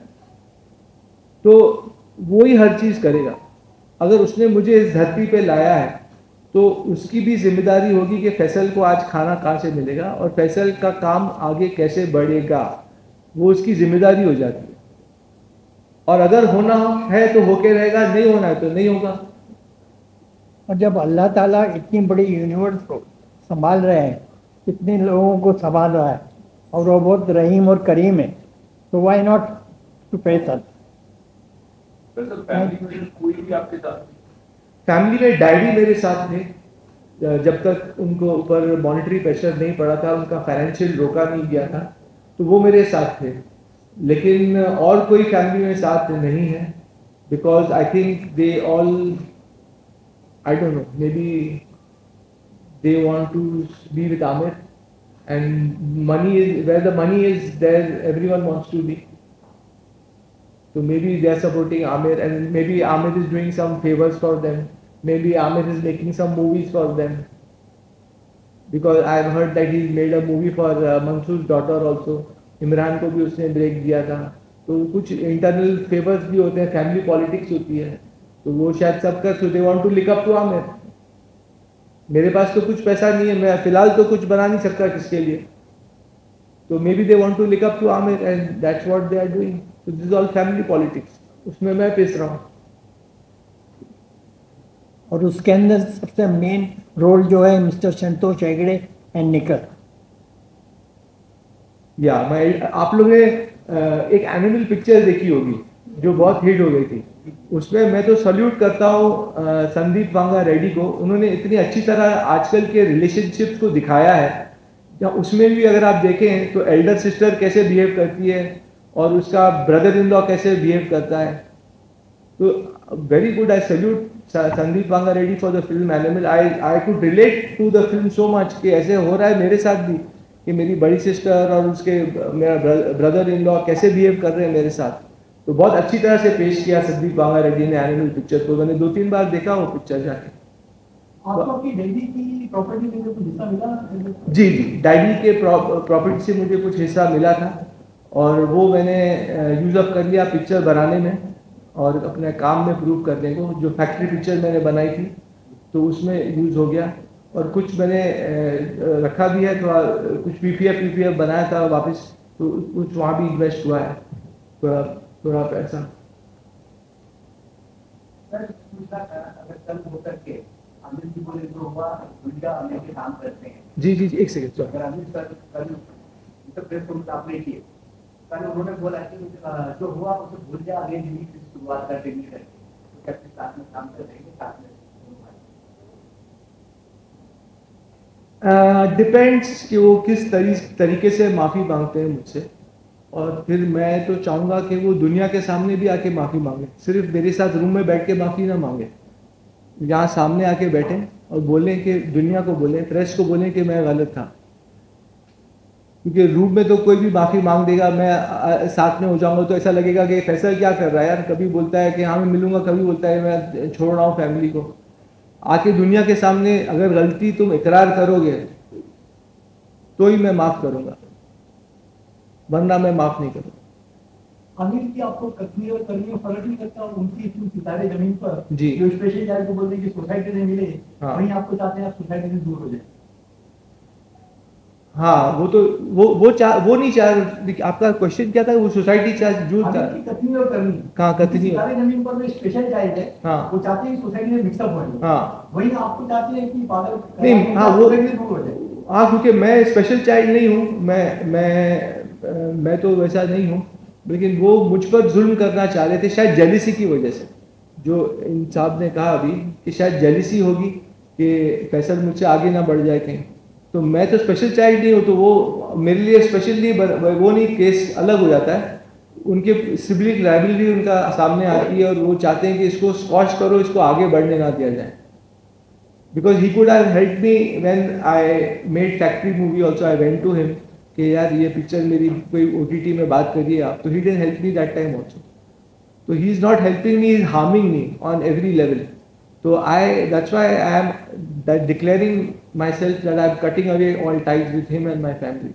तो वो ही हर चीज़ करेगा। अगर उसने मुझे इस धरती पे लाया है तो उसकी भी जिम्मेदारी होगी कि फैसल को आज खाना कहाँ से मिलेगा और फैसल का काम आगे कैसे बढ़ेगा, वो उसकी जिम्मेदारी हो जाती है। और अगर होना है तो होके रहेगा, नहीं होना है तो नहीं होगा। और जब अल्लाह ताला इतनी बड़ी यूनिवर्स को संभाल रहे हैं, इतने लोगों को संभाल रहा है और वो बहुत रहीम और करीम है, तो why not to Faisal. Family में डैडी मेरे साथ थे जब तक उनको ऊपर मॉनेटरी प्रेशर नहीं पड़ा था, उनका फाइनेंशियल रोका नहीं गया था, तो वो मेरे साथ थे। लेकिन और कोई फैमिली में साथ नहीं है, because I think they all, I don't know, maybe they want to be with Aamir and money is where the money is there everyone wants to be. So maybe they are supporting Amir, and maybe Amir is doing some favors for them. Maybe Amir is making some movies for them. Because I have heard that he made a movie for Mansoor's daughter also. Imran को भी उसने break दिया था. तो कुछ internal favours भी होते हैं, फैमिली पॉलिटिक्स होती है, तो वो शायद सब कर, so they want to look up to Amir. मेरे पास तो कुछ पैसा नहीं है, मैं फिलहाल तो कुछ बना नहीं सकता किसके लिए, तो maybe they want to look up to Amir and that's what they are doing. So this is all family politics. उसमें मैं पेश रहा हूँ. और उसके अंदर सबसे मेन रोल जो है मिस्टर संतोष हेगड़े एंड निकल. या मैं, आप लोगों ने एक एनिमल पिक्चर देखी होगी जो बहुत हिट हो गई थी, उसमें मैं तो सल्यूट करता हूँ संदीप वांगा रेड्डी को. उन्होंने इतनी अच्छी तरह आजकल के रिलेशनशिप्स को दिखाया है. उसमें भी अगर आप देखें तो एल्डर सिस्टर कैसे बिहेव करती है और उसका ब्रदर इन लॉ कैसे बिहेव करता है. तो very good, I salute Sandeep Vanga Reddy for the film Animal. I could relate to the film so much कि ऐसे हो रहा है मेरे साथ भी, कि मेरी बड़ी सिस्टर और उसके मेरा ब्रदर इन लॉ कैसे बिहेव कर रहे हैं मेरे साथ. तो बहुत अच्छी तरह से पेश किया संदीप वांगा रेड्डी ने एनिमल पिक्चर को. मैंने 2-3 बार देखा वो पिक्चर जाके. आपको अपनी डैडी की प्रॉपर्टी में कुछ हिस्सा मिला? जी, डैडी के प्रॉपर्टी से मुझे कुछ हिस्सा मिला था और वो मैंने यूज़ अप कर लिया पिक्चर बनाने में और अपने काम में प्रूव करने को. जो फैक्ट्री पिक्चर मैंने बनाई थी तो उसमें यूज़ हो गया, और कुछ मैंने रखा भी है, थोड़ा कुछ पीपीएफ बनाया था वापस, तो कुछ वहाँ भी इन्वेस्ट हुआ है थोड़ा पैसा. अगर कल हो करके आमिर जी बोले जो हुआ दुनिया आने के काम करते हैं. जी, एक सेकंड. अगर आमिर सर कल तो प्रेस कॉन्फ्रेंस आपने की, कल उन्होंने बोला कि जो हुआ उसे भूल जा, अगले दिन की शुरुआत कर देंगे करके, तो साथ में काम कर देंगे साथ में. डिपेंड्स कि वो किस तरीके से माफ़ी मांगते हैं मुझसे, और फिर मैं तो चाहूँगा कि वो दुनिया के सामने भी आके माफ़ी मांगे. सिर्फ मेरे साथ रूम में बैठ के माफ़ी ना मांगे, यहाँ सामने आके बैठे और बोलें कि दुनिया को बोलें, प्रेस को बोलें कि मैं गलत था. क्योंकि रूम में तो कोई भी माफ़ी मांग देगा, मैं साथ में हो जाऊंगा तो ऐसा लगेगा कि फैसल क्या कर रहा है यार. कभी बोलता है कि हाँ मैं मिलूंगा, कभी बोलता है मैं छोड़ रहा हूँ फैमिली को. आके दुनिया के सामने अगर गलती तुम इकरार करोगे तो ही मैं माफ़ करूँगा, वरना मैं माफ़ नहीं करूँगा. आमिर की आपको कथनी और करनी में फर्क नहीं करता, और उनकी इतनी सितारे जमीन पर जी, जो स्पेशल जाकर को बोलते हैं कि सोसाइटी से मिले, हाँ. वहीं आपको चाहते हैं आप सोसाइटी से दूर हो जाए. हाँ, वो तो वो नहीं चाह. आपका क्वेश्चन क्या था? वो सोसाइटी जो कथनी और करनी, कहाँ कथनी? सितारे जमीन पर जो स्पेशल चाइल्ड है, हाँ, वो चाहते हैं कि सोसाइटी में मिक्सअप हो जाए. हाँ, वहीं आपको चाहते हैं कि पागल नहीं, हाँ वो सोसाइटी से दूर हो जाए. हाँ, क्योंकि मैं स्पेशल चाइल्ड नहीं हूँ, मैं तो वैसा नहीं हूँ, लेकिन वो मुझ पर जुल्म करना चाह रहे थे शायद जेलिसी की वजह से. जो इन साहब ने कहा अभी कि शायद जेलिसी होगी कि फैसल मुझसे आगे ना बढ़ जाए कहीं. तो मैं तो स्पेशल चाइल्ड नहीं हूँ, तो वो मेरे लिए स्पेशल नहीं, वो नहीं, केस अलग हो जाता है. उनके सिबलिंग राइवलरी उनका सामने आती है और वो चाहते हैं कि इसको स्क्वॉश करो, इसको आगे बढ़ने ना दिया जाए. Because he could have help me when I made Factory movie also. I went to him कि यार ये पिक्चर मेरी कोई OTT में बात करिए आप, तो he didn't help me that time also. तो he is not helping me, is harming me on every level. So that's why I am declaring myself that I am cutting away all ties with him and my family.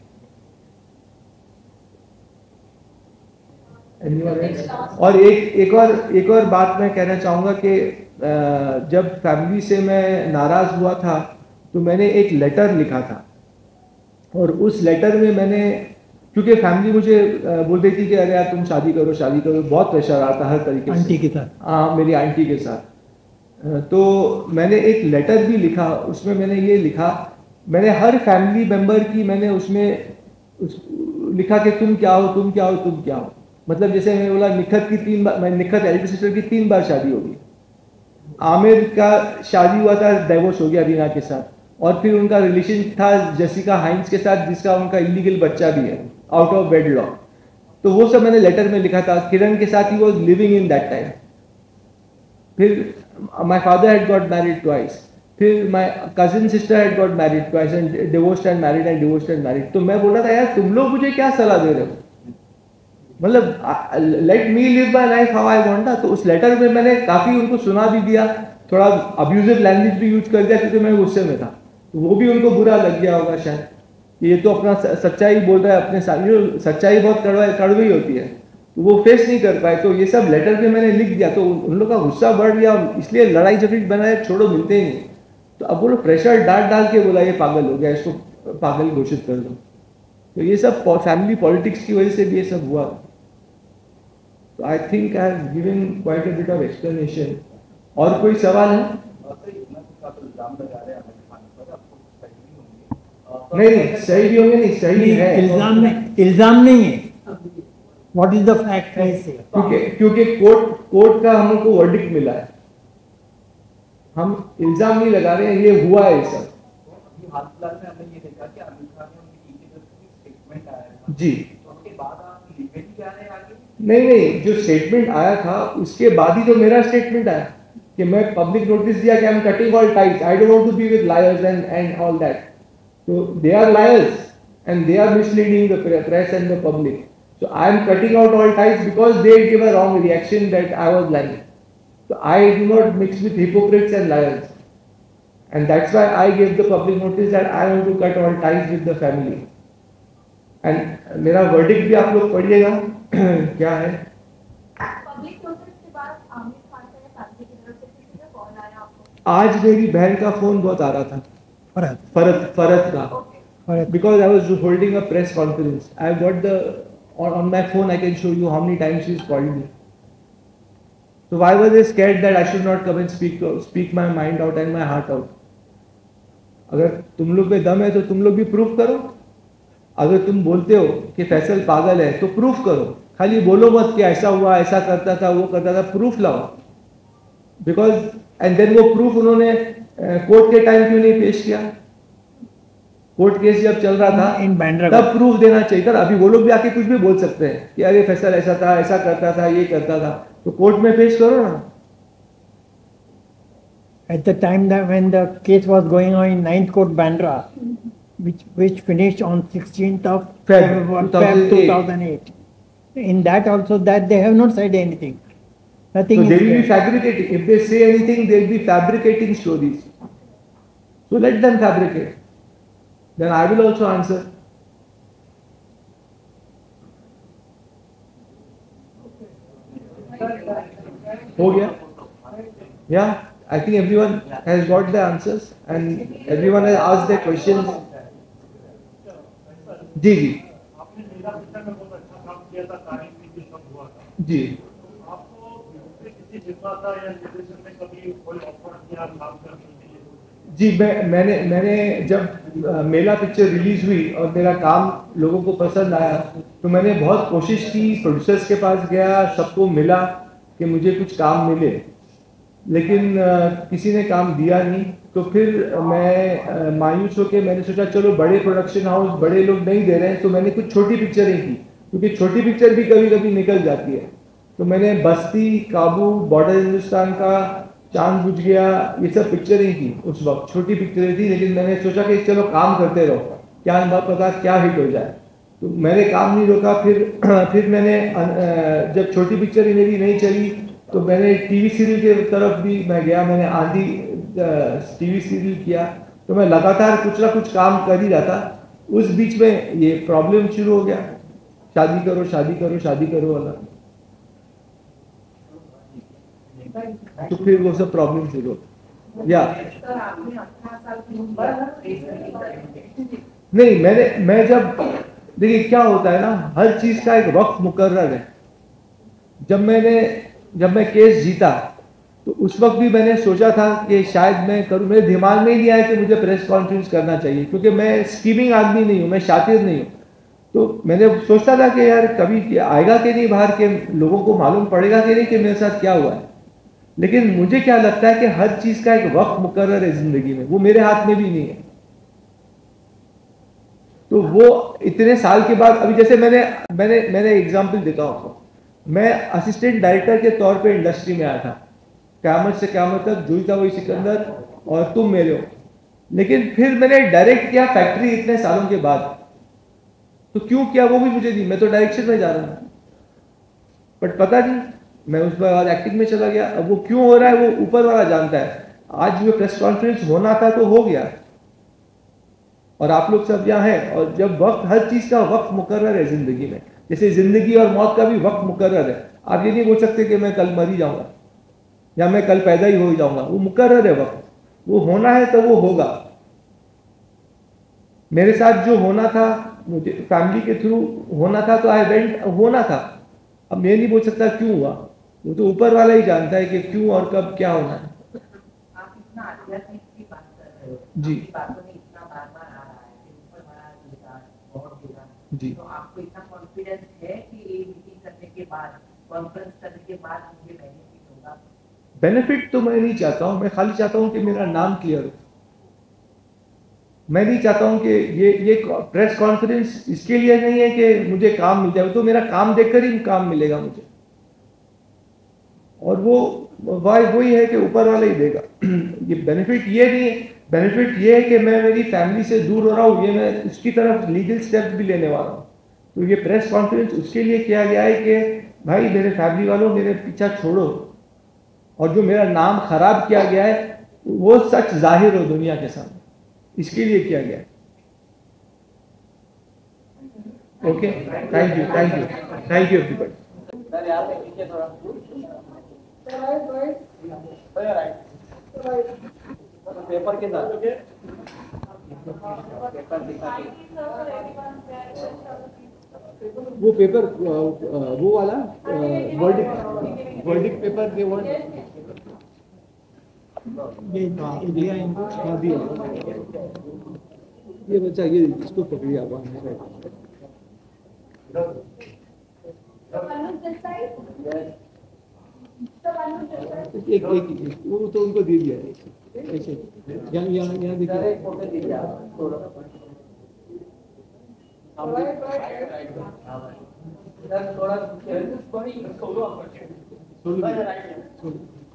Anyone else? और एक और बात मैं कहना चाहूँगा कि जब family से मैं नाराज़ हुआ था तो मैंने एक लेटर लिखा था, और उस लेटर में मैंने, क्योंकि फैमिली मुझे बोल रही थी कि अरे यार तुम शादी करो, बहुत प्रेशर आता हर तरीके से आंटी के साथ, हाँ मेरी आंटी के साथ। तो मैंने एक लेटर भी लिखा, उसमें मैंने ये लिखा, मैंने हर फैमिली मेंबर की मैंने उसमें लिखा कि तुम क्या हो, तुम क्या हो, तुम क्या हो। मतलब जैसे मैंने बोला निखत की 3 बार, निखत एल्डर सिस्टर की 3 बार शादी होगी, आमिर का शादी हुआ था, डाइवोर्स हो गया रीना के साथ, और फिर उनका रिलेशन था जेसिका हाइंस के साथ जिसका उनका इलीगल बच्चा भी है आउट ऑफ वेडलॉक। तो वो सब मैंने लेटर में लिखा था। किरण के साथ he was living in that time. फिर my father had got married twice, फिर my cousin sister had got married twice and divorced and married and divorced and married. तो मैं बोल रहा था यार तुम लोग मुझे क्या सलाह दे रहे हो, मतलब let me live my life how I want ना। तो उस लेटर में मैंने काफ़ी उनको सुना भी दिया, थोड़ा अब्यूजिव लैंग्वेज भी यूज कर दिया क्योंकि मैं गुस्से में था। तो वो भी उनको बुरा लग गया होगा शायद, ये तो अपना सच्चाई बोल रहा है अपने साथ, ये सच्चाई बहुत कड़वी होती है, तो वो फेस नहीं कर पाए। तो ये सब लेटर पे मैंने लिख दिया, तो उन लोग का गुस्सा बढ़ गया, इसलिए लड़ाई झगड़ी बनाए छोड़ो, मिलते ही नहीं। तो अब वो लोग प्रेशर डाल के बोला ये पागल हो गया, इसको पागल घोषित कर दो। तो ये सब फैमिली पॉलिटिक्स की वजह से भी ये सब हुआ। तो I think I have given quite a bit of explanation. और कोई सवाल है? नहीं सही भी होंगे, नहीं सही है, इल्जाम नहीं है। व्हाट इज द फैक्ट है से, क्योंकि कोर्ट का हमको वर्डिक्ट मिला है, हम इल्जाम नहीं लगा रहे हैं, ये हुआ है सब। हाल फिलहाल में हमने ये देखा कि आमिर खान ने उनकी टीम की स्टेटमेंट आया था जी, तो उसके बाद आप लीगली जा रहे हैं आगे? नहीं, जो स्टेटमेंट आया था उसके बाद ही तो मेरा स्टेटमेंट आया कि मैं पब्लिक नोटिस दिया कि I am cutting all ties, I don't want to be with liars and all that. So they are liars and they are misleading the press and the public. So I am cutting out all ties because they gave a wrong reaction that I was lying. So I do not mix with hypocrites and liars. And that's why I gave the public notice that I want to cut all ties with the family. And मेरा verdict भी आप लोग पढ़िएगा क्या है। Public notice के बाद आमिर खान का या फैमिली की तरफ से किसी का कॉल आया आपको? आज मेरी बहन का फोन बहुत आ रहा था, फरत का, because I was holding a press conference. I got the on my phone. I can show you how many times she's called me. So why was I scared that I should not come and speak my mind out and my heart out? अगर तुम लोग में दम है तो तुम लोग भी प्रूफ करो। अगर तुम बोलते हो कि फैसल पागल है तो प्रूफ करो, खाली बोलो मत कि ऐसा हुआ, ऐसा करता था, वो करता था, प्रूफ लाओ। बिकॉज एंड देन वो प्रूफ उन्होंने कोर्ट के टाइम क्यों नहीं पेश किया? कोर्ट केस जब चल रहा था इन बैंड्रा तब प्रूफ देना चाहिए था। अभी वो लोग भी आके कुछ भी बोल सकते हैं कि अरे फैसल ऐसा था, ऐसा करता था, ये करता था, तो कोर्ट में पेश करो ना। At the time that when the case was going on in 9th Court Bandra, which finished on 16th of February 2008, in that also that they have not said anything. Nothing. So they will be fabricating. If they say anything, they will be fabricating stories. So let them fabricate. Then I will also answer. हो गया? Yeah, I think everyone has got the answers and everyone has asked their questions. जी जी आपने मेरा picture में बहुत अच्छा काम किया था, तारीफ की थी, सब हुआ था। जी आपको किसी निर्माता या निर्देशक ने कभी कोई ऑफर किया काम करने के लिए? जी मैंने जब मेला पिक्चर रिलीज हुई और मेरा काम लोगों को पसंद आया तो मैंने बहुत कोशिश की, प्रोड्यूसर्स के पास गया, सबको मिला कि मुझे कुछ काम मिले, लेकिन किसी ने काम दिया नहीं। तो फिर मैं मायूस होकर मैंने सोचा चलो बड़े प्रोडक्शन हाउस, बड़े लोग नहीं दे रहे हैं तो मैंने कुछ छोटी पिक्चरें की, क्योंकि छोटी पिक्चर भी कभी कभी निकल जाती है। तो मैंने बस्ती, काबू, बॉर्डर हिंदुस्तान का, चांद बुझ गया, ये सब पिक्चरें की। उस वक्त छोटी पिक्चरें थी, लेकिन मैंने सोचा कि चलो काम करते रहो, क्या पता क्या हिट हो जाए। तो मैंने काम नहीं रोका। फिर मैंने जब छोटी पिक्चर मेरी नहीं चली तो मैंने टीवी सीरियल के तरफ भी मैं गया, मैंने आंधी टीवी सीरियल किया। तो मैं लगातार कुछ ना कुछ काम कर ही रहा था। उस बीच में ये प्रॉब्लम शुरू हो गया, शादी करो शादी करो शादी करो वाला। तो फिर वो सब प्रॉब्लम शुरू होती। या सर आपने 18 साल की उम्र नहीं, मैं जब देखिए क्या होता है ना, हर चीज का एक वक्त मुकर्रर है। जब मैं केस जीता तो उस वक्त भी मैंने सोचा था कि शायद मैं करूं, मेरे दिमाग में ही नहीं आया कि मुझे प्रेस कॉन्फ्रेंस करना चाहिए, क्योंकि मैं स्कीमिंग आदमी नहीं हूं, मैं शातिर नहीं हूं। तो मैंने सोचता था कि यार कभी आएगा कि नहीं बाहर के, लोगों को मालूम पड़ेगा कि नहीं कि मेरे साथ क्या हुआ है। लेकिन मुझे क्या लगता है कि हर चीज का एक वक्त मुकर्रर है जिंदगी में, वो मेरे हाथ में भी नहीं है। तो वो इतने साल के बाद, अभी जैसे मैंने एग्जांपल देता हूं आपको। मैं असिस्टेंट डायरेक्टर के तौर पे इंडस्ट्री में आया था, क़यामत से क़यामत तक, जुई था वही सिकंदर और तुम मेरे हो। लेकिन फिर मैंने डायरेक्ट किया फैक्ट्री इतने सालों के बाद। तो क्यों किया वो भी मुझे नहीं, मैं तो डायरेक्शन में जा रहा हूं, बट पता नहीं, मैं उस बाद एक्टिंग में चला गया। अब वो क्यों हो रहा है वो ऊपर वाला जानता है। आज जो प्रेस कॉन्फ्रेंस होना था तो हो गया, और आप लोग सब यहाँ हैं। और जब वक्त, हर चीज का वक्त मुकर्रर है जिंदगी में, जैसे जिंदगी और मौत का भी वक्त मुकर्रर है। आप ये नहीं बोल सकते कि मैं कल मर ही जाऊंगा या मैं कल पैदा ही हो जाऊंगा, वो मुकर्रर है वक्त, वो होना है तो वो होगा। मेरे साथ जो होना था, मुझे फैमिली के थ्रू होना था, तो आई वेंट, होना था। अब मैं नहीं बोल सकता क्यों हुआ, वो तो ऊपर वाला ही जानता है कि क्यों और कब क्या होना है। आप इतना आध्यात्मिक की बात कर रहे हो, जी। आपकी बातों में इतना बार-बार आ रहा है कि ऊपर वाला देगा, बहुत देगा। जी। तो आपको इतना कॉन्फिडेंस है कि ये मीटिंग करने के बाद, कॉन्फ्रेंस करने के बाद मुझे बेनिफिट होगा? बेनिफिट तो मैं नहीं चाहता हूं, मैं खाली चाहता हूं कि मेरा नाम क्लियर हो। मैं नहीं चाहता हूं कि ये प्रेस कॉन्फ्रेंस इसके लिए नहीं है कि मुझे काम मिल जाए, तो मेरा काम देखकर ही काम मिलेगा मुझे, और वो वही है कि ऊपर वाला ही देगा। ये बेनिफिट ये नहीं है, बेनिफिट ये है कि मैं मेरी फैमिली से दूर हो रहा हूँ, ये मैं उसकी तरफ लीगल स्टेप भी लेने वाला हूँ। तो ये प्रेस कॉन्फ्रेंस उसके लिए किया गया है कि भाई मेरे फैमिली वालों, मेरे पीछा छोड़ो, और जो मेरा नाम खराब किया गया है वो सच जाहिर हो दुनिया के सामने, इसके लिए किया गया है। Okay, thank you, thank you, thank you everybody. Sir यहाँ पे पीछे थोड़ा पेपर के साथ पेपर दिखा वो पेपर, वो वाला वर्डिक्ट पेपर दे वांट, ये दिया इनको। हाँ दिया। ये बच्चा, ये इसको पकड़िए आप। एक वो तो उनको दे दिया है, ऐसे यहाँ देखिए। फोटो दीजिए आप थोड़ा छोड़ दीजिए।